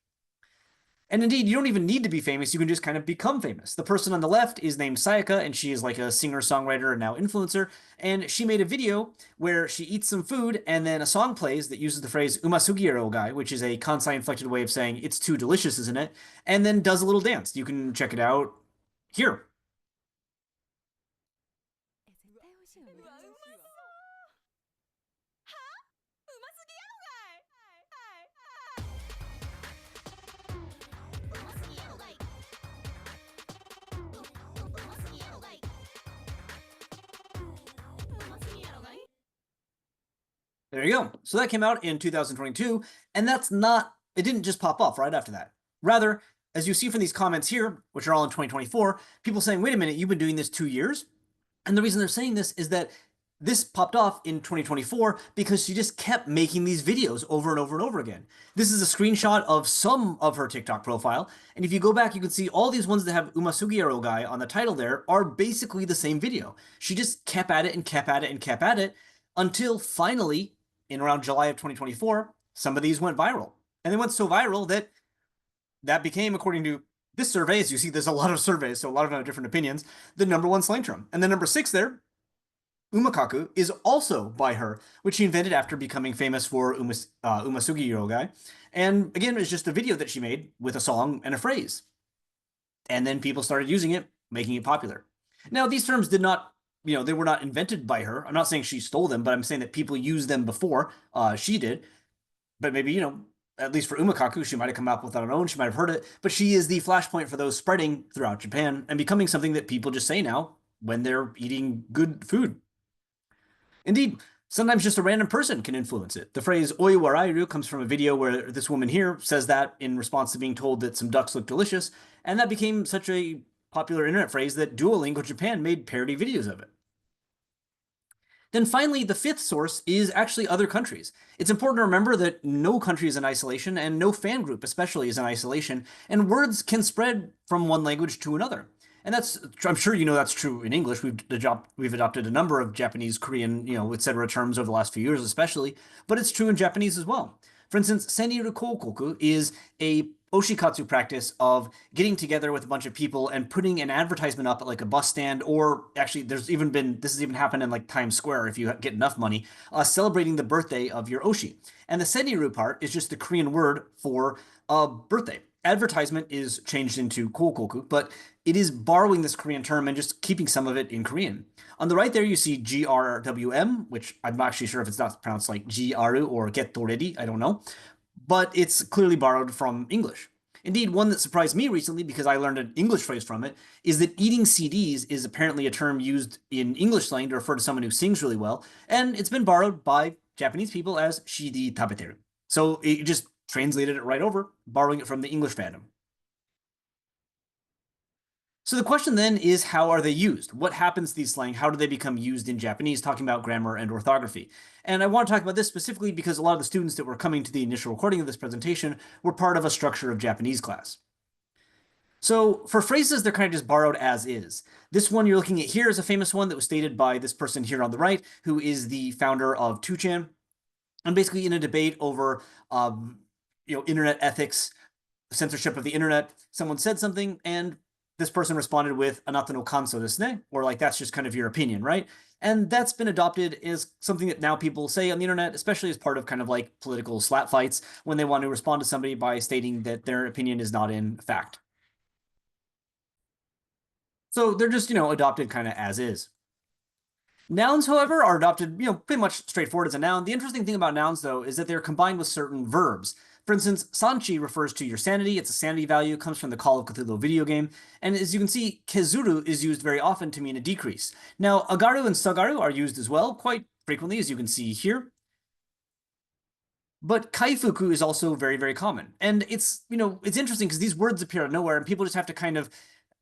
And indeed, you don't even need to be famous. You can just kind of become famous. The person on the left is named Sayaka, and she is like a singer, songwriter, and now influencer. And she made a video where she eats some food, and then a song plays that uses the phrase "umasugiro guy," which is a Kansai inflected way of saying "it's too delicious, isn't it?" And then does a little dance. You can check it out here. うますぎやろがい。 There you go. So that came out in 2022, and that's not, it didn't just pop off right after that. Rather, as you see from these comments here, which are all in 2024, people saying, wait a minute, you've been doing this 2 years? And the reason they're saying this is that this popped off in 2024 because she just kept making these videos over and over and over again. This is a screenshot of some of her TikTok profile. And if you go back, you can see all these ones that have Umasugiero guy on the title there are basically the same video. She just kept at it and kept at it and kept at it until finally, in around July of 2024, some of these went viral. And they went so viral that that became, according to this survey, as you see, there's a lot of surveys, so a lot of different opinions, the #1 slang term. And the number 6 there, umakaku, is also by her, which she invented after becoming famous for Umasugi Yogai. And again, it's just a video that she made with a song and a phrase. And then people started using it, making it popular. Now, these terms did not, they were not invented by her. I'm not saying she stole them, but I'm saying that people used them before she did. But maybe, at least for umakaku, she might have come up with it on her own. She might have heard it, but she is the flashpoint for those spreading throughout Japan and becoming something that people just say now when they're eating good food. Indeed, sometimes just a random person can influence it. The phrase "oi warairu" comes from a video where this woman here says that in response to being told that some ducks look delicious, and that became such a popular internet phrase that Duolingo Japan made parody videos of it. Then finally, the 5th source is actually other countries. It's important to remember that no country is in isolation, and no fan group especially is in isolation, and words can spread from one language to another. And I'm sure that's true in English. We've adopted a number of Japanese, Korean, etc. terms over the last few years especially, but it's true in Japanese as well. For instance, seniru kokoku is a oshikatsu practice of getting together with a bunch of people and putting an advertisement up at like a bus stand, or actually this has even happened in like Times Square if you get enough money, celebrating the birthday of your oshi. And the seniru part is just the Korean word for birthday. Advertisement is changed into kokoku, but it is borrowing this Korean term and just keeping some of it in Korean. On the right there, you see GRWM, which I'm not actually sure if it's not pronounced like GRU or get ready, I don't know. But it's clearly borrowed from English. Indeed, one that surprised me recently, because I learned an English phrase from it, is that eating CDs is apparently a term used in English slang to refer to someone who sings really well, and it's been borrowed by Japanese people as CD tabeteru. So it just translated it right over, borrowing it from the English fandom. So the question then is, how are they used? What happens to these slang? How do they become used in Japanese, talking about grammar and orthography? And I want to talk about this specifically because a lot of the students that were coming to the initial recording of this presentation were part of a structure of Japanese class. So for phrases, they're kind of just borrowed as is. This one you're looking at here is a famous one that was stated by this person here on the right, who is the founder of 2chan. And basically in a debate over internet ethics, censorship of the internet, someone said something and this person responded with "anata no kanso desu ne," or like, that's just kind of your opinion, right? And that's been adopted as something that now people say on the internet, especially as part of kind of like political slap fights when they want to respond to somebody by stating that their opinion is not in fact. So they're just, adopted kind of as is. Nouns, however, are adopted, pretty much straightforward as a noun. The interesting thing about nouns, though, is that they're combined with certain verbs. For instance, sanchi refers to your sanity. It's a sanity value. It comes from the Call of Cthulhu video game. And as you can see, kezuru is used very often to mean a decrease. Now, agaru and sagaru are used as well, quite frequently, as you can see here. But kaifuku is also very, very common. And it's, it's interesting because these words appear out of nowhere and people just have to kind of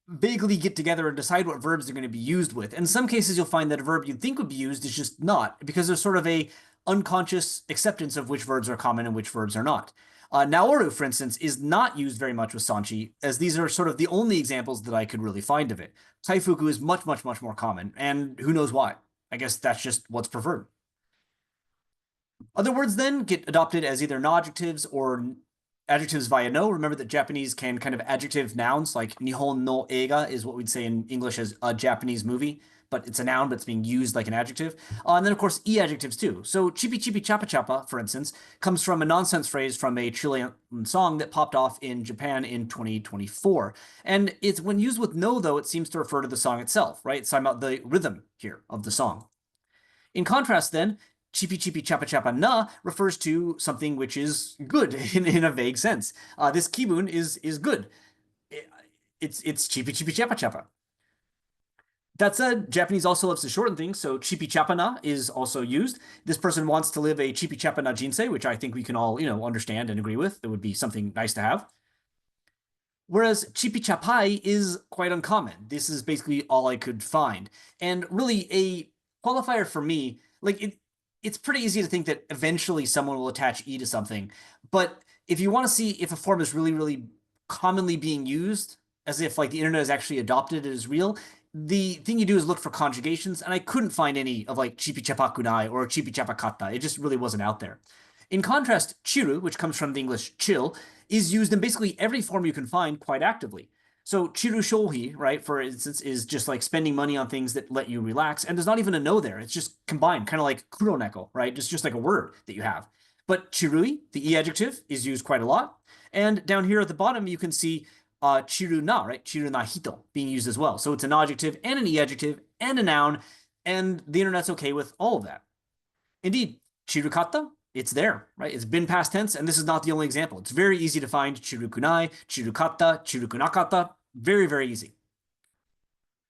vaguely get together and decide what verbs they're going to be used with. In some cases, you'll find that a verb you'd think would be used is just not, because there's sort of a unconscious acceptance of which verbs are common and which verbs are not. Naoru, for instance, is not used very much with Sanchi, as these are sort of the only examples that I could really find of it. Taifuku is much, much, much more common, and who knows why. I guess that's just what's preferred. Other words then get adopted as either non-adjectives or adjectives via no. Remember that Japanese can kind of adjective nouns, like Nihon no eiga is what we'd say in English as a Japanese movie, but it's a noun, but it's being used like an adjective. And then, of course, e-adjectives too. So chipi chipi chapa chapa, for instance, comes from a nonsense phrase from a Chilean song that popped off in Japan in 2024. And it's when used with no, though, it seems to refer to the song itself, right? It's talking about the rhythm here of the song. In contrast, then, chipi chipi chapa chapa na refers to something which is good in a vague sense. This kibun is good. It's chipi chipi chapa chapa. That said, Japanese also loves to shorten things, so chipi chapa na is also used. This person wants to live a chipi chapa na jinsei, which I think we can all, understand and agree with. That would be something nice to have. Whereas chipi chapai is quite uncommon. This is basically all I could find. And really, a qualifier for me, it's pretty easy to think that eventually someone will attach e to something. But if you want to see if a form is really, really commonly being used, as if like the internet has actually adopted it as real, the thing you do is look for conjugations, and I couldn't find any of like chipi chapakunai or chipi chapakata. It just really wasn't out there. In contrast, chiru, which comes from the English chill, is used in basically every form you can find quite actively. So chiru shohi, right, for instance, is just like spending money on things that let you relax, and there's not even a no there. It's just combined, kind of like kuroneko, right? Just like a word that you have. But chirui, the e adjective, is used quite a lot. And down here at the bottom, you can see chiru na, right? Chiru na hito being used as well. So it's an adjective and an e adjective and a noun, and the internet's okay with all of that. Indeed, chirukata, it's there, right? It's been past tense, and this is not the only example. It's very easy to find chirukunai, chirukata, chirukunakata. Very, very easy.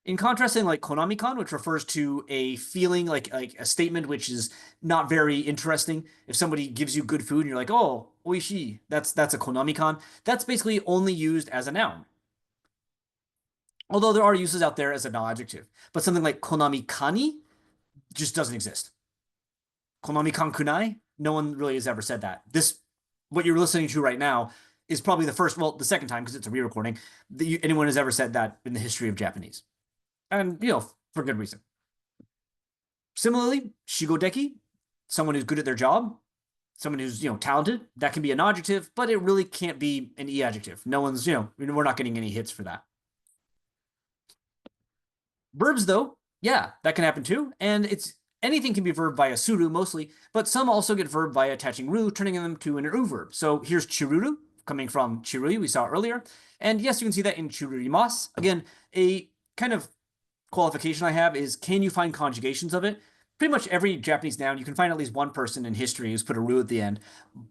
In contrast, something like konami-kan, which refers to a feeling, like a statement which is not very interesting. If somebody gives you good food and you're like, oh, oishi, that's a konami-kan. That's basically only used as a noun. Although there are uses out there as a non-adjective. But something like konami-kani just doesn't exist. Konami-kan kunai, no one really has ever said that. What you're listening to right now is probably the second time, because it's a re-recording, that anyone has ever said that in the history of Japanese. And, for good reason. Similarly, shigodeki, someone who's good at their job, someone who's, talented, that can be an adjective, but it really can't be an e adjective. No one's, we're not getting any hits for that. Verbs, though, yeah, that can happen too. And anything can be verb via suru mostly, but some also get verb via attaching ru, turning them to an ru verb. So here's chiruru, coming from chirui, we saw earlier. And yes, you can see that in chirurimas. Again, a kind of qualification I have is, can you find conjugations of it? Pretty much every Japanese noun, you can find at least one person in history who's put a ru at the end.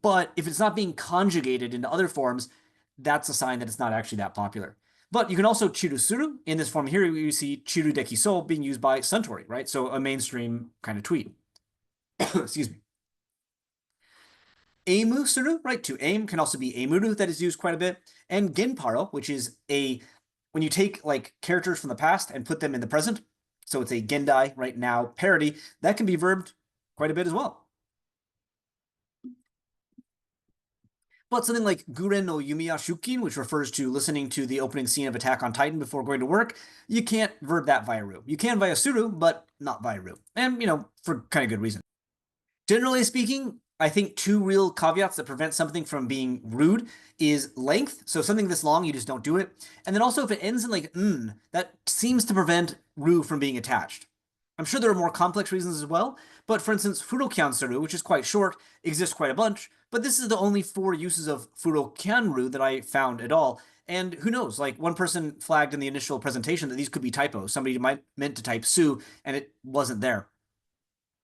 But if it's not being conjugated into other forms, that's a sign that it's not actually that popular. But you can also chirusuru. In this form here, you see chiru dekiso being used by Suntory, right? So a mainstream kind of tweet. Excuse me. Aimu suru, right? To aim can also be aimuru, that is used quite a bit. And genparo, which is when you take like characters from the past and put them in the present, so it's a gendai, right now, parody, that can be verbed quite a bit as well. But something like Guren no Yumiya Shukin, which refers to listening to the opening scene of Attack on Titan before going to work, you can't verb that via ru. You can via suru, but not via ru. And, for kind of good reason. Generally speaking, I think two real caveats that prevent something from being rude is length. So something this long, you just don't do it. And then also if it ends in like that seems to prevent ru from being attached. I'm sure there are more complex reasons as well, but for instance, furokyan suru, which is quite short, exists quite a bunch, but this is the only 4 uses of furokyanru that I found at all. And who knows, like one person flagged in the initial presentation that these could be typos. Somebody meant to type su and it wasn't there.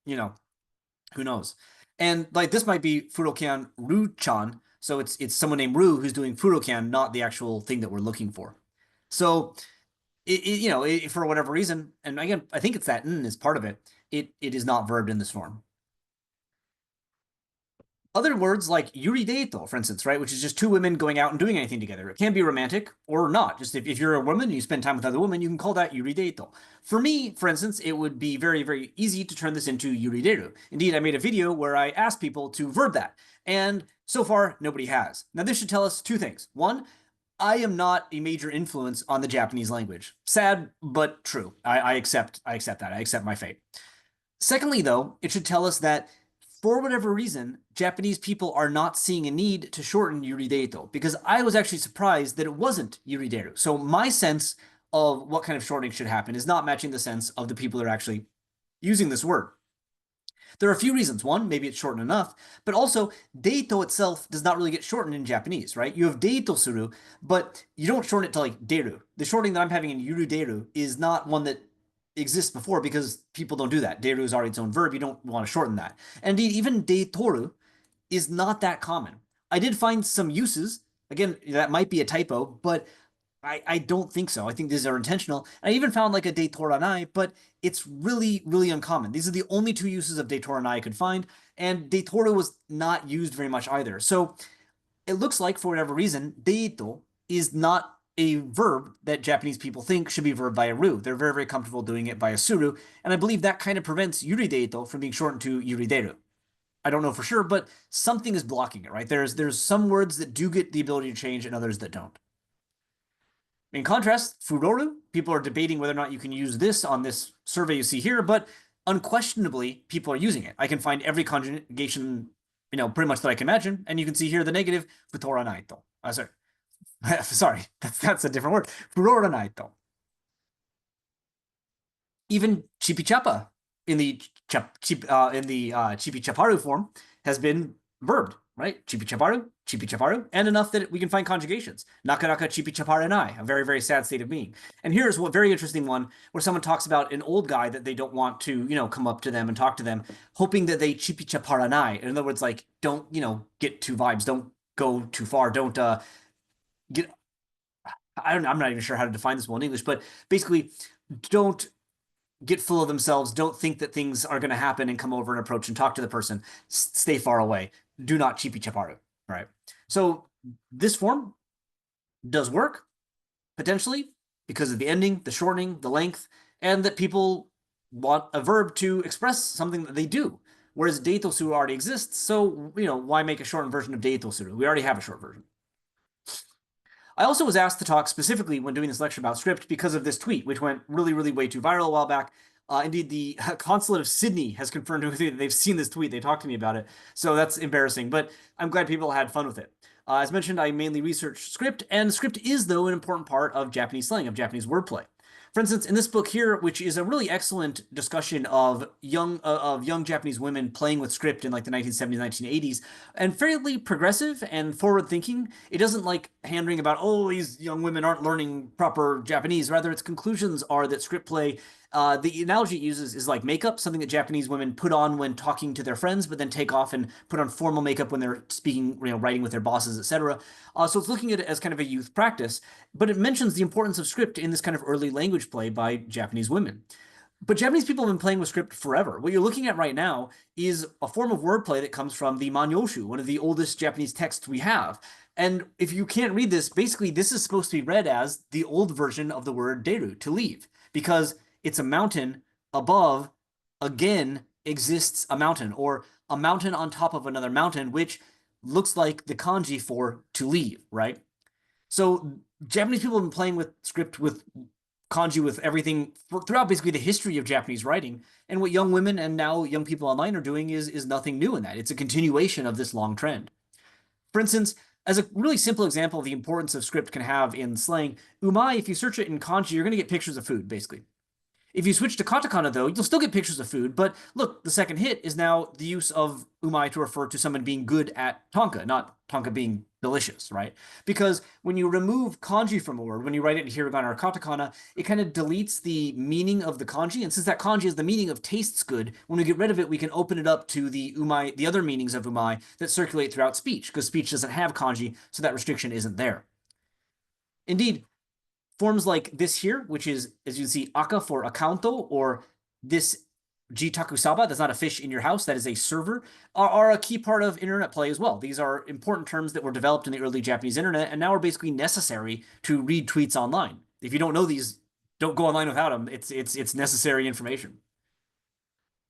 Who knows? And like this might be Furokyan Ru-chan, so it's someone named Ru who's doing Furokyan, not the actual thing that we're looking for. So for whatever reason, and again, I think it's that n is part of it. It is not verbed in this form. Other words like yurideito, for instance, right, which is just two women going out and doing anything together. It can be romantic or not. Just if you're a woman and you spend time with other women, you can call that yurideito. For me, for instance, it would be very, very easy to turn this into yurideru. Indeed, I made a video where I asked people to verb that, and so far, nobody has. Now, this should tell us two things. One, I am not a major influence on the Japanese language. Sad, but true. I accept that. I accept my fate. Secondly, though, it should tell us that for whatever reason, Japanese people are not seeing a need to shorten yurideito, because I was actually surprised that it wasn't yurideru. So my sense of what kind of shortening should happen is not matching the sense of the people that are actually using this word. There are a few reasons. One, maybe it's shortened enough, but also deito itself does not really get shortened in Japanese, right? You have deito suru, but you don't shorten it to like deru. The shortening that I'm having in yuruderu is not one that exists before because people don't do that. Deru is already its own verb. You don't want to shorten that. And indeed, even deitoru is not that common. I did find some uses. Again, that might be a typo, but I don't think so. I think these are intentional. I even found like a deitoranai, but it's really, really uncommon. These are the only two uses of deitoranai I could find, and deitoru was not used very much either. So it looks like, for whatever reason, deito is not a verb that Japanese people think should be verbed by a ru. They're very, very comfortable doing it by a suru, and I believe that kind of prevents yurideito from being shortened to yurideru. I don't know for sure, but something is blocking it, right? There's some words that do get the ability to change and others that don't. In contrast, furoru, people are debating whether or not you can use this on this survey you see here, but unquestionably, people are using it. I can find every conjugation, pretty much that I can imagine, and you can see here the negative, futoranaito. Sorry, that's a different word. Furoranaito. Even chipichapa in the chipichaparu form has been verbed, right? Chipichaparu, and enough that we can find conjugations. Nakaraka chipichaparenai, a very, very sad state of being. And here's a very interesting one where someone talks about an old guy that they don't want to, come up to them and talk to them, hoping that they chipichaparanai. In other words, like, don't, get too vibes, don't go too far, don't get, I'm not even sure how to define this well in English, but basically, don't get full of themselves. Don't think that things are going to happen and come over and approach and talk to the person. Stay far away. Do not chipi chaparu. Right. So this form does work potentially because of the ending, the shortening, the length, and that people want a verb to express something that they do. Whereas deitosuru already exists, so why make a shortened version of deitosuru? We already have a short version. I also was asked to talk specifically when doing this lecture about script because of this tweet, which went really, really way too viral a while back. Indeed, the consulate of Sydney has confirmed with me that they've seen this tweet. They talked to me about it. So that's embarrassing, but I'm glad people had fun with it. As mentioned, I mainly research script, and script is, though, an important part of Japanese slang, of Japanese wordplay. For instance, in this book here, which is a really excellent discussion of young Japanese women playing with script in like the 1970s, 1980s, and fairly progressive and forward-thinking. It doesn't like hand-wring about, oh, these young women aren't learning proper Japanese. Rather, its conclusions are that script play, the analogy it uses is like makeup, something that Japanese women put on when talking to their friends, but then take off and put on formal makeup when they're speaking, writing with their bosses, etc. So it's looking at it as kind of a youth practice, but it mentions the importance of script in this kind of early language play by Japanese women. But Japanese people have been playing with script forever. What you're looking at right now is a form of wordplay that comes from the Manyoshu, one of the oldest Japanese texts we have. And if you can't read this, basically this is supposed to be read as the old version of the word deru, to leave, because it's a mountain above, again, exists a mountain, or a mountain on top of another mountain, which looks like the kanji for to leave, right? So Japanese people have been playing with script, with kanji, with everything throughout basically the history of Japanese writing. And what young women and now young people online are doing is nothing new in that. It's a continuation of this long trend. For instance, as a really simple example of the importance of script can have in slang, umai, if you search it in kanji, you're going to get pictures of food, basically. If you switch to katakana, though, you'll still get pictures of food, but look, the second hit is now the use of umai to refer to someone being good at tonka, not tonka being delicious, right? Because when you remove kanji from a word, when you write it in hiragana or katakana, it kind of deletes the meaning of the kanji, and since that kanji is the meaning of tastes good, when we get rid of it, we can open it up to the umai, the other meanings of umai that circulate throughout speech, because speech doesn't have kanji, so that restriction isn't there. Indeed, forms like this here, which is, as you can see, aka for accounto, or this jitakusaba, that's not a fish in your house, that is a server, are a key part of internet play as well. These are important terms that were developed in the early Japanese internet and now are basically necessary to read tweets online. If you don't know these, don't go online without them. It's necessary information.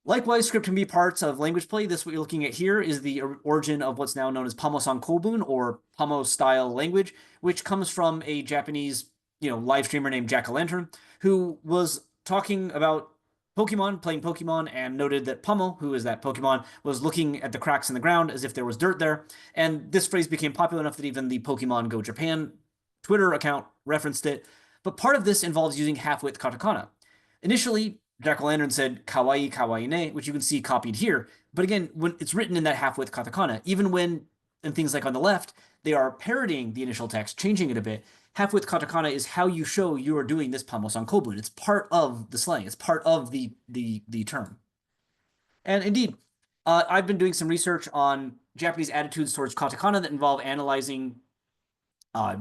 Likewise, script can be parts of language play. This, what you're looking at here, is the origin of what's now known as Pamo-san Kobun, or Pamo-style language, which comes from a Japanese, live streamer named Jack-o'-lantern, who was talking about Pokemon, playing Pokemon, and noted that Pamo, who is that Pokemon, was looking at the cracks in the ground as if there was dirt there. And this phrase became popular enough that even the Pokemon Go Japan Twitter account referenced it. But part of this involves using half-width katakana. Initially, Jack-o'-lantern said kawaii kawaii ne, which you can see copied here. But again, when it's written in that half-width katakana, even when, and things like on the left, they are parodying the initial text, changing it a bit. Half-width katakana is how you show you are doing this Pamo-san Kobun. It's part of the slang. It's part of the term. And indeed, I've been doing some research on Japanese attitudes towards katakana that involve analyzing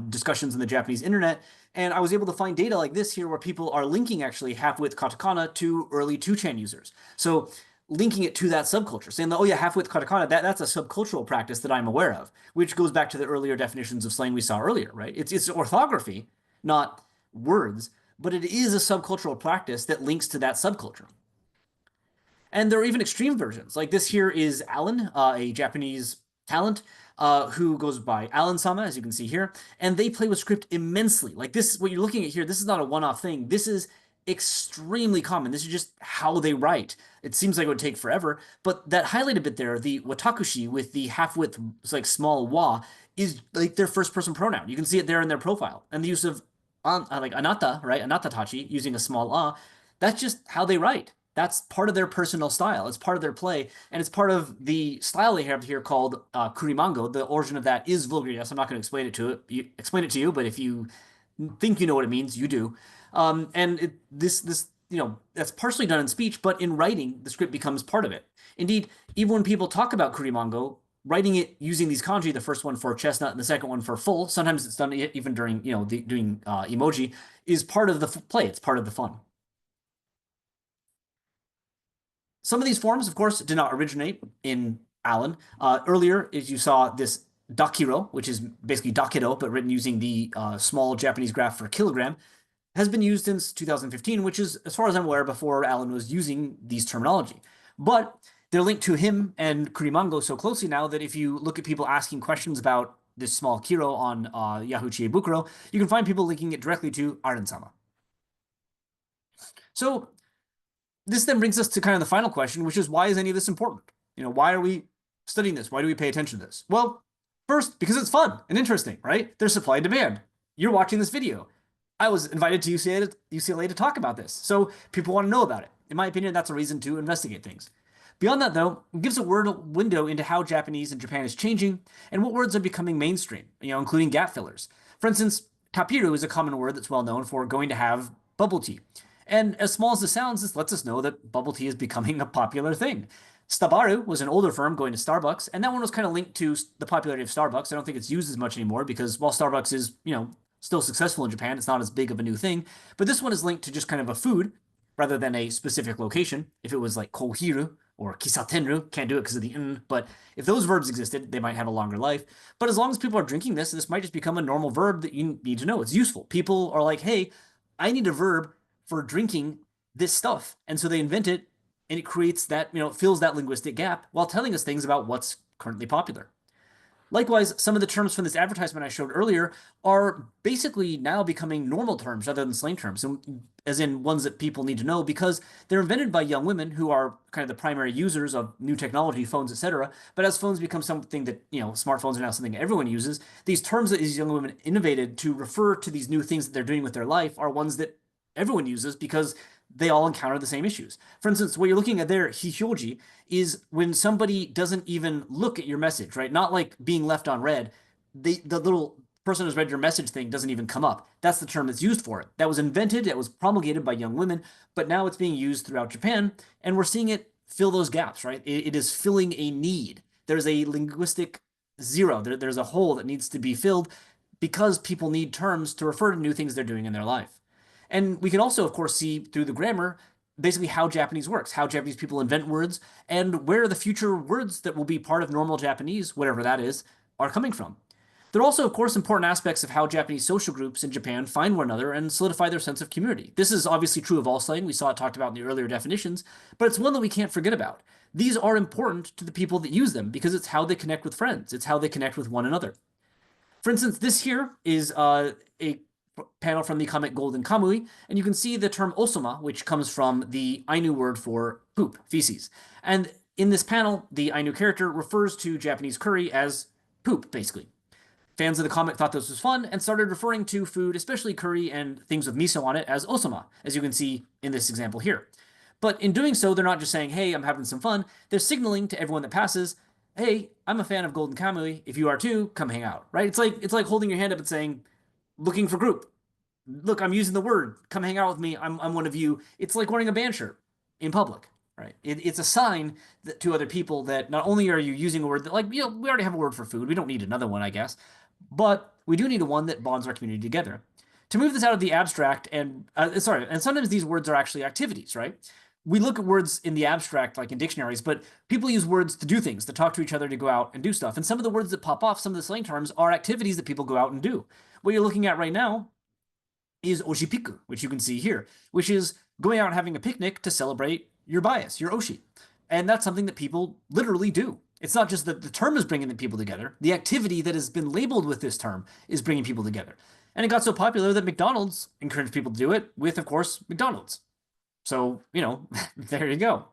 discussions in the Japanese internet. And I was able to find data like this here where people are linking actually half-width katakana to early 2chan users. So linking it to that subculture, saying that, oh yeah, half-width katakana, that's a subcultural practice that I'm aware of, which goes back to the earlier definitions of slang we saw earlier, right? It's orthography, not words, but it is a subcultural practice that links to that subculture. And there are even extreme versions. Like this here is Alan, a Japanese talent who goes by Alan-sama, as you can see here, and they play with script immensely. Like this, what you're looking at here, this is not a one-off thing. This is extremely common. This is just how they write. It seems like it would take forever, but that highlighted bit there, the watakushi with the half-width, like small wa, is like their first-person pronoun. You can see it there in their profile. And the use of like anata, right? Anata-tachi, using a small a, that's just how they write. That's part of their personal style. It's part of their play, and it's part of the style they have here called kurimango. The origin of that is vulgar. Yes, I'm not going to explain it to you, but if you think you know what it means, you do. And this that's partially done in speech, but in writing, the script becomes part of it. Indeed, even when people talk about kurimango, writing it using these kanji, the first one for chestnut and the second one for full, sometimes it's done even during doing emoji, is part of the play. It's part of the fun. Some of these forms, of course, did not originate in Alan. Earlier, as you saw, this dakiro, which is basically dakiro, but written using the small Japanese graph for kilogram, has been used since 2015, which is, as far as I'm aware, before Alan was using these terminology. But they're linked to him and kurimango so closely now that if you look at people asking questions about this small kiro on Yahoo Chiebukuro, you can find people linking it directly to Aren-sama. So this then brings us to kind of the final question, which is, why is any of this important? Why are we studying this? Why do we pay attention to this? Well, first, because it's fun and interesting, right? There's supply and demand. You're watching this video. I was invited to UCLA to talk about this, so people want to know about it. In my opinion, that's a reason to investigate things. Beyond that, though, it gives a window into how Japanese and Japan is changing and what words are becoming mainstream, including gap fillers. For instance, tapiru is a common word that's well known for going to have bubble tea. And as small as this sounds, this lets us know that bubble tea is becoming a popular thing. Stabaru was an older firm going to Starbucks, and that one was kind of linked to the popularity of Starbucks. I don't think it's used as much anymore because while Starbucks is, still successful in Japan, it's not as big of a new thing. But this one is linked to just kind of a food rather than a specific location. If it was like kohiru or kisatenru, can't do it because of the n, but if those verbs existed, they might have a longer life. But as long as people are drinking this might just become a normal verb that you need to know. It's useful. People are like, hey, I need a verb for drinking this stuff. And so they invent it, and it creates that, fills that linguistic gap while telling us things about what's currently popular. Likewise, some of the terms from this advertisement I showed earlier are basically now becoming normal terms rather than slang terms, as in ones that people need to know because they're invented by young women who are kind of the primary users of new technology, phones, etc. But as phones become something that, smartphones are now something everyone uses, these terms that these young women innovated to refer to these new things that they're doing with their life are ones that everyone uses because they all encounter the same issues. For instance, what you're looking at there, hihyoji, is when somebody doesn't even look at your message, right? Not like being left on red. The little person who's read your message thing doesn't even come up. That's the term that's used for it. That was invented, that was promulgated by young women, but now it's being used throughout Japan, and we're seeing it fill those gaps, right? It is filling a need. There's a linguistic zero. There's a hole that needs to be filled because people need terms to refer to new things they're doing in their life. And we can also, of course, see through the grammar basically how Japanese works, how Japanese people invent words, and where the future words that will be part of normal Japanese, whatever that is, are coming from. There are also, of course, important aspects of how Japanese social groups in Japan find one another and solidify their sense of community. This is obviously true of all slang. We saw it talked about in the earlier definitions, but it's one that we can't forget about. These are important to the people that use them because it's how they connect with friends. It's how they connect with one another. For instance, this here is a panel from the comic Golden Kamui, and you can see the term osama, which comes from the Ainu word for poop, feces. And in this panel, the Ainu character refers to Japanese curry as poop, basically. Fans of the comic thought this was fun and started referring to food, especially curry and things with miso on it, as osama, as you can see in this example here. But in doing so, they're not just saying, hey, I'm having some fun. They're signaling to everyone that passes, hey, I'm a fan of Golden Kamui. If you are too, come hang out, right? It's like holding your hand up and saying, looking for group. Look, I'm using the word. Come hang out with me. I'm one of you. It's like wearing a band shirt in public, right? It's a sign to other people that not only are you using a word that, like, we already have a word for food. We don't need another one, I guess. But we do need a one that bonds our community together. To move this out of the abstract, and sometimes these words are actually activities, right? We look at words in the abstract, like in dictionaries, but people use words to do things, to talk to each other, to go out and do stuff. And some of the words that pop off, some of the slang terms, are activities that people go out and do. What you're looking at right now is oshipiku, which you can see here, which is going out and having a picnic to celebrate your bias, your oshi. And that's something that people literally do. It's not just that the term is bringing the people together. The activity that has been labeled with this term is bringing people together. And it got so popular that McDonald's encouraged people to do it with, of course, McDonald's. So, there you go.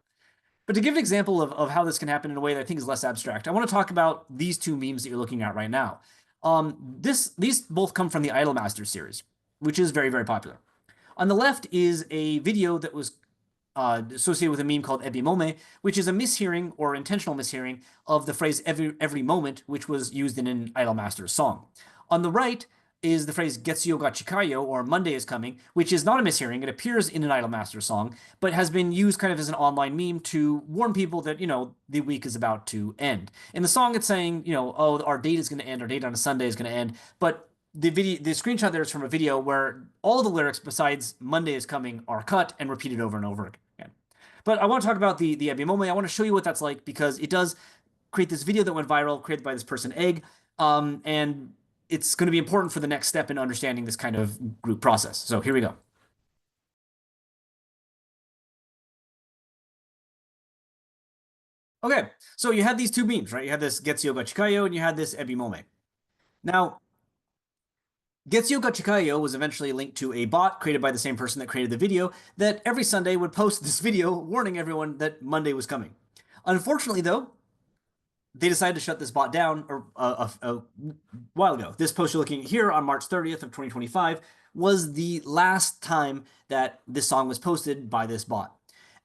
But to give an example of how this can happen in a way that I think is less abstract, I want to talk about these two memes that you're looking at right now. These both come from the Idolmaster series, which is very, very popular. On the left is a video that was associated with a meme called ebimome, which is a mishearing or intentional mishearing of the phrase every moment, which was used in an Idolmaster song. On the right is the phrase Getsuyo ga chikayo, or Monday is coming, which is not a mishearing. It appears in an Idolmaster song, but has been used kind of as an online meme to warn people that, the week is about to end. In the song, it's saying, oh, our date is going to end, our date on a Sunday is going to end, but the screenshot there is from a video where all the lyrics besides Monday is coming are cut and repeated over and over again. But I want to talk about the ebimome. I want to show you what that's like because it does create this video that went viral, created by this person, Egg, and it's going to be important for the next step in understanding this kind of group process. So here we go. Okay, so you had these two memes, right? You had this Getsuyo ga chikayo and you had this ebimome. Now, Getsuyo ga chikayo was eventually linked to a bot created by the same person that created the video that every Sunday would post this video warning everyone that Monday was coming. Unfortunately, though, they decided to shut this bot down a while ago. This post you're looking at here on March 30th of 2025 was the last time that this song was posted by this bot.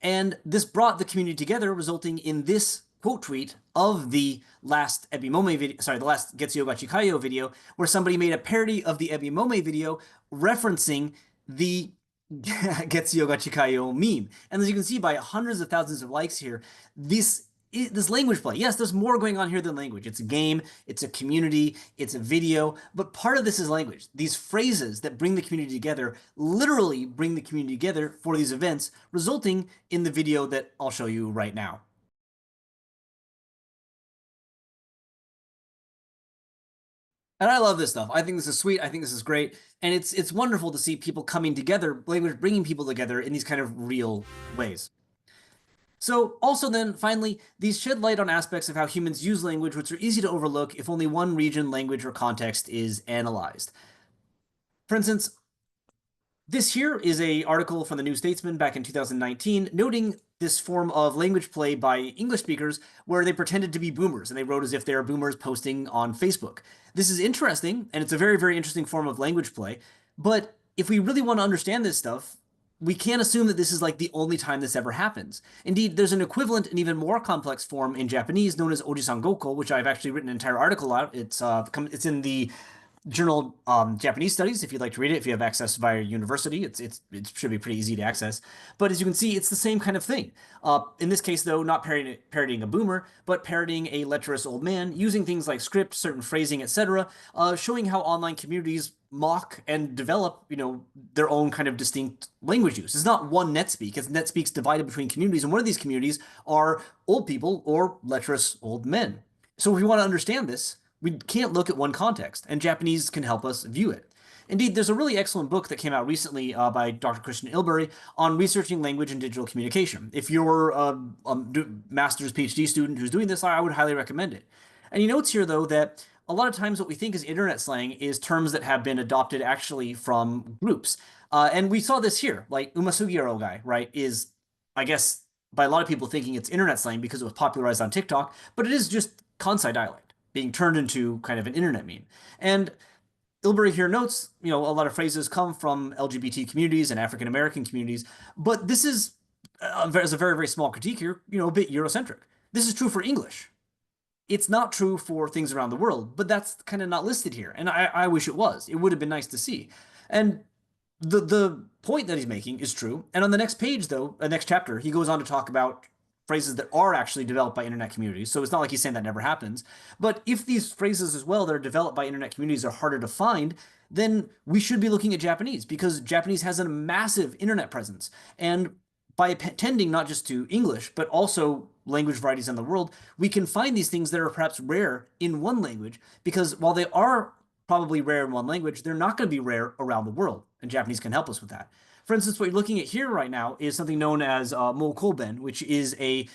And this brought the community together, resulting in this quote tweet of the last ebimome video, the last Getsuyo ga chikayo video, where somebody made a parody of the ebimome video referencing the Getsuyo ga chikayo meme. And as you can see by hundreds of thousands of likes here, this language play. Yes, there's more going on here than language. It's a game, it's a community, it's a video, but part of this is language. These phrases that bring the community together literally bring the community together for these events, resulting in the video that I'll show you right now. And I love this stuff. I think this is sweet. I think this is great. And it's wonderful to see people coming together, language bringing people together in these kind of real ways. So also then, finally, these shed light on aspects of how humans use language which are easy to overlook if only one region, language, or context is analyzed. For instance, this here is an article from the New Statesman back in 2019 noting this form of language play by English speakers where they pretended to be boomers and they wrote as if they are boomers posting on Facebook. This is interesting, and it's a very, very interesting form of language play, but if we really want to understand this stuff, we can't assume that this is like the only time this ever happens. Indeed, there's an equivalent and even more complex form in Japanese known as ojisan goko, which I've actually written an entire article out. It's in the journal Japanese Studies, if you'd like to read it, if you have access via university, it should be pretty easy to access. But as you can see, it's the same kind of thing. In this case, though, not parodying a boomer, but parodying a lecherous old man, using things like script, certain phrasing, etc., showing how online communities mock and develop, their own kind of distinct language use. It's not one NetSpeak. It's NetSpeak's divided between communities, and one of these communities are old people or lecherous old men. So if we want to understand this, we can't look at one context, and Japanese can help us view it. Indeed, there's a really excellent book that came out recently by Dr. Christian Ilbury on researching language and digital communication. If you're a master's PhD student who's doing this, I would highly recommend it. And he notes here, though, that a lot of times what we think is internet slang is terms that have been adopted actually from groups. And we saw this here, like Umasugiro guy, right, is, I guess, by a lot of people thinking it's internet slang because it was popularized on TikTok, but it is just Kansai dialect being turned into kind of an internet meme. And Ilbury here notes, a lot of phrases come from LGBT communities and African American communities, but this is, as a very, very small critique here, a bit Eurocentric. This is true for English. It's not true for things around the world, but that's kind of not listed here. And I wish it was. It would have been nice to see. And the point that he's making is true. And on the next page, though, the next chapter, he goes on to talk about phrases that are actually developed by internet communities. So it's not like he's saying that never happens. But if these phrases as well that are developed by internet communities are harder to find, then we should be looking at Japanese because Japanese has a massive internet presence. And by attending not just to English, but also language varieties in the world, we can find these things that are perhaps rare in one language because while they are probably rare in one language, they're not going to be rare around the world. And Japanese can help us with that. For instance, what you're looking at here right now is something known as Mokoben, which is a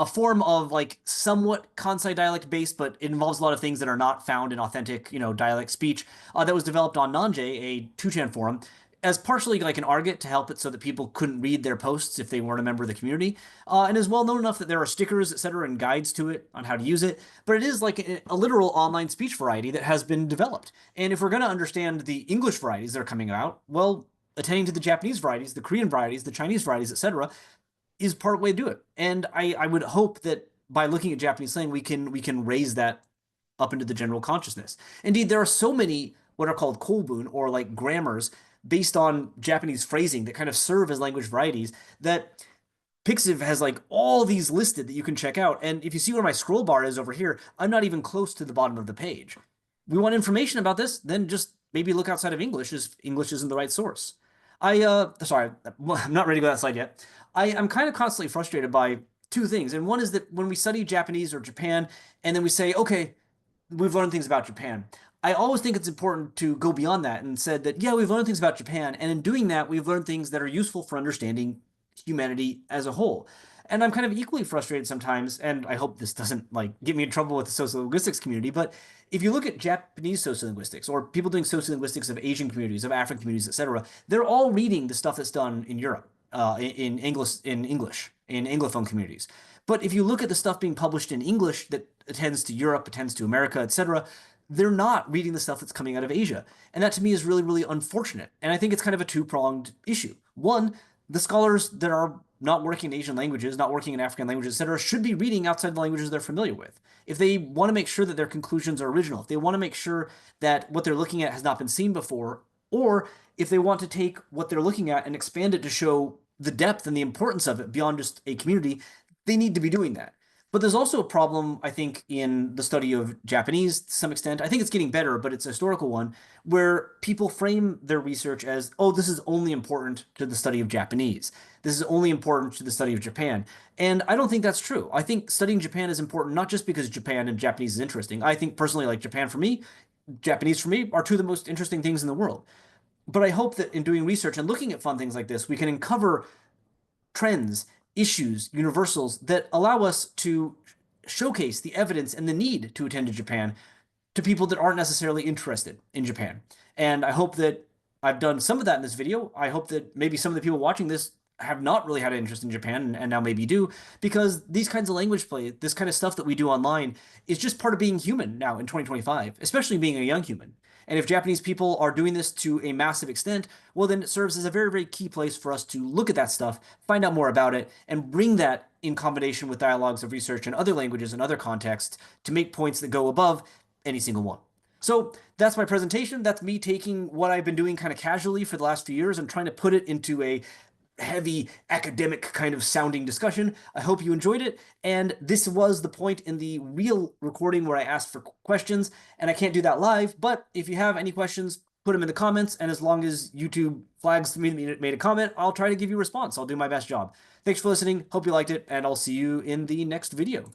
form of like somewhat Kansai dialect based, but it involves a lot of things that are not found in authentic, dialect speech. That was developed on Nanje, a 2chan forum, as partially like an argot to help it so that people couldn't read their posts if they weren't a member of the community, and is well known enough that there are stickers, etc., and guides to it on how to use it. But it is like a literal online speech variety that has been developed. And if we're going to understand the English varieties that are coming out, well, attending to the Japanese varieties, the Korean varieties, the Chinese varieties, etc., is part way to do it. And I would hope that by looking at Japanese slang, we can raise that up into the general consciousness. Indeed, there are so many what are called kolbun or like grammars based on Japanese phrasing that kind of serve as language varieties that Pixiv has like all these listed that you can check out. And if you see where my scroll bar is over here, I'm not even close to the bottom of the page. We want information about this, then just maybe look outside of English if English isn't the right source. Sorry, I'm not ready to go that slide yet. I'm kind of constantly frustrated by two things. And one is that when we study Japanese or Japan, and then we say, okay, we've learned things about Japan. I always think it's important to go beyond that and said that, yeah, we've learned things about Japan. And in doing that, we've learned things that are useful for understanding humanity as a whole. And I'm kind of equally frustrated sometimes, and I hope this doesn't like get me in trouble with the sociolinguistics community, but if you look at Japanese sociolinguistics or people doing sociolinguistics of Asian communities, of African communities, etc., they're all reading the stuff that's done in Europe, in English, in Anglophone communities. But if you look at the stuff being published in English that attends to Europe, attends to America, etc., they're not reading the stuff that's coming out of Asia. And that to me is really, really unfortunate. And I think it's kind of a two-pronged issue. One, the scholars that are not working in Asian languages, not working in African languages, etc., should be reading outside the languages they're familiar with. If they want to make sure that their conclusions are original, if they want to make sure that what they're looking at has not been seen before, or if they want to take what they're looking at and expand it to show the depth and the importance of it beyond just a community, they need to be doing that. But there's also a problem, I think, in the study of Japanese to some extent. I think it's getting better, but it's a historical one, where people frame their research as, oh, this is only important to the study of Japanese. This is only important to the study of Japan. And I don't think that's true. I think studying Japan is important not just because Japan and Japanese is interesting. I think personally, like Japan for me, Japanese for me are two of the most interesting things in the world. But I hope that in doing research and looking at fun things like this, we can uncover trends, issues, universals that allow us to showcase the evidence and the need to attend to Japan to people that aren't necessarily interested in Japan. And I hope that I've done some of that in this video. I hope that maybe some of the people watching this have not really had an interest in Japan and now maybe do, because these kinds of language play, this kind of stuff that we do online is just part of being human now in 2025, especially being a young human. And if Japanese people are doing this to a massive extent, well, then it serves as a very, very key place for us to look at that stuff, find out more about it, and bring that in combination with dialogues of research in other languages and other contexts to make points that go above any single one. So that's my presentation. That's me taking what I've been doing kind of casually for the last few years and trying to put it into a heavy academic kind of sounding discussion. I hope you enjoyed it. And this was the point in the real recording where I asked for questions, and I can't do that live. But if you have any questions, put them in the comments. And as long as YouTube flags me made a comment, I'll try to give you a response. I'll do my best job. Thanks for listening. Hope you liked it, and I'll see you in the next video.